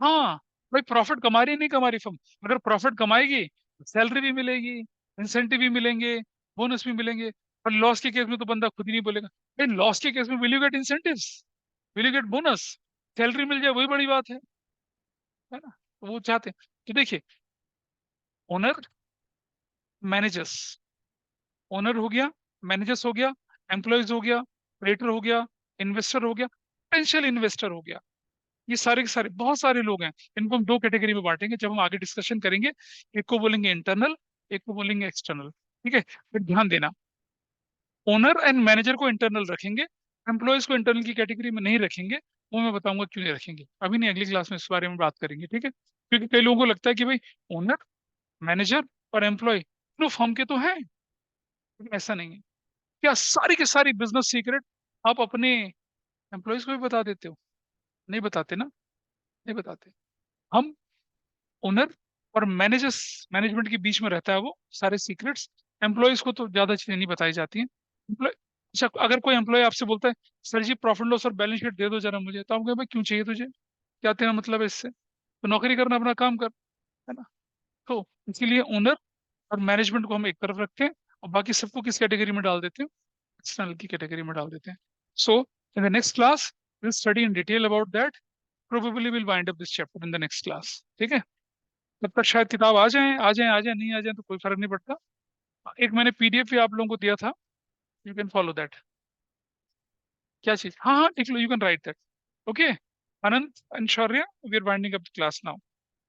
हाँ भाई, प्रॉफिट कमा रही है नहीं कमा रही फर्म? अगर प्रॉफिट कमाएगी सैलरी भी मिलेगी, इंसेंटिव भी मिलेंगे, बोनस भी मिलेंगे। पर लॉस के केस में तो बंदा खुद ही नहीं बोलेगा। भाई लॉस के केस में will you get incentives, will you get bonus? Salary मिल जाए वही बड़ी बात है ना? तो वो चाहते हैं। तो देखिए, ओनर, मैनेजर्स, ओनर हो गया, मैनेजर्स हो गया, एम्प्लॉयज हो गया, क्रेडिटर हो गया, इन्वेस्टर हो गया, पोटेंशियल इन्वेस्टर हो गया, ये सारे के सारे बहुत सारे लोग हैं। इनको हम दो कैटेगरी में बांटेंगे जब हम आगे डिस्कशन करेंगे। एक को बोलेंगे इंटरनल, एक को बोलेंगे एक्सटर्नल। ठीक है, फिर ध्यान देना, ओनर एंड मैनेजर को इंटरनल रखेंगे, एम्प्लॉयज को इंटरनल की कैटेगरी में नहीं रखेंगे। वो मैं बताऊंगा क्यों नहीं रखेंगे, अभी नहीं, अगली क्लास में इस बारे में बात करेंगे। ठीक है, क्योंकि कई लोगों को लगता है कि भाई ओनर, मैनेजर और एम्प्लॉय दोनों फर्म के तो हैं, लेकिन ऐसा नहीं है। क्या सारी की सारी बिजनेस सीक्रेट आप अपने एम्प्लॉयज को भी बता देते हो? नहीं बताते ना, नहीं बताते। हम ओनर और मैनेजर्स, मैनेजमेंट के बीच में रहता है वो सारे सीक्रेट्स। एम्प्लॉयज को तो ज्यादा चीजें नहीं बताई जाती हैं। अच्छा, अगर कोई एम्प्लॉय आपसे बोलता है सर जी प्रॉफिट लॉस और बैलेंस शीट दे दो जरा मुझे, तो आप कहें भाई क्यों चाहिए तुझे, क्या तेरा मतलब है इससे? तो नौकरी करना, अपना काम कर, है ना? तो इसीलिए ओनर और मैनेजमेंट को हम एक तरफ रखते हैं, और बाकी सबको किस कैटेगरी में डाल देते हैं? एक्सटर्नल की कैटेगरी में डाल देते हैं। So in the next class will study in detail about that. Probably will wind up this chapter in the next class. ठीक है, तब तक शायद किताब आ जाए, आ जाए, आ जाए, नहीं आ जाए तो कोई फर्क नहीं पड़ता। एक मैंने पीडीएफ भी आप लोगों को दिया था, यू कैन फॉलो दैट। क्या चीज? हाँ हाँ, लिख लो, you can write that. Okay, Anant and Shaurya, we are winding up the class now.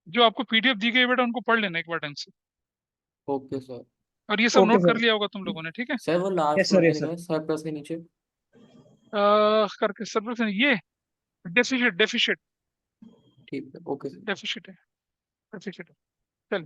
जो आपको पीडीएफ दी गई बेटा, उनको पढ़ लेना एक बार ढंग से। Okay sir. और ये सब ओके नोट कर सर। लिया होगा तुम लोगों ने, ठीक है? सर वो लास्ट यस फ्लोर सर, पे यस लिखा सर। है सरप्लस के नीचे। करके सब ये डेफिशिट, डेफिशिट, ठीक है, ओके सर। डेफिशिट है, डेफिशिट है। चल।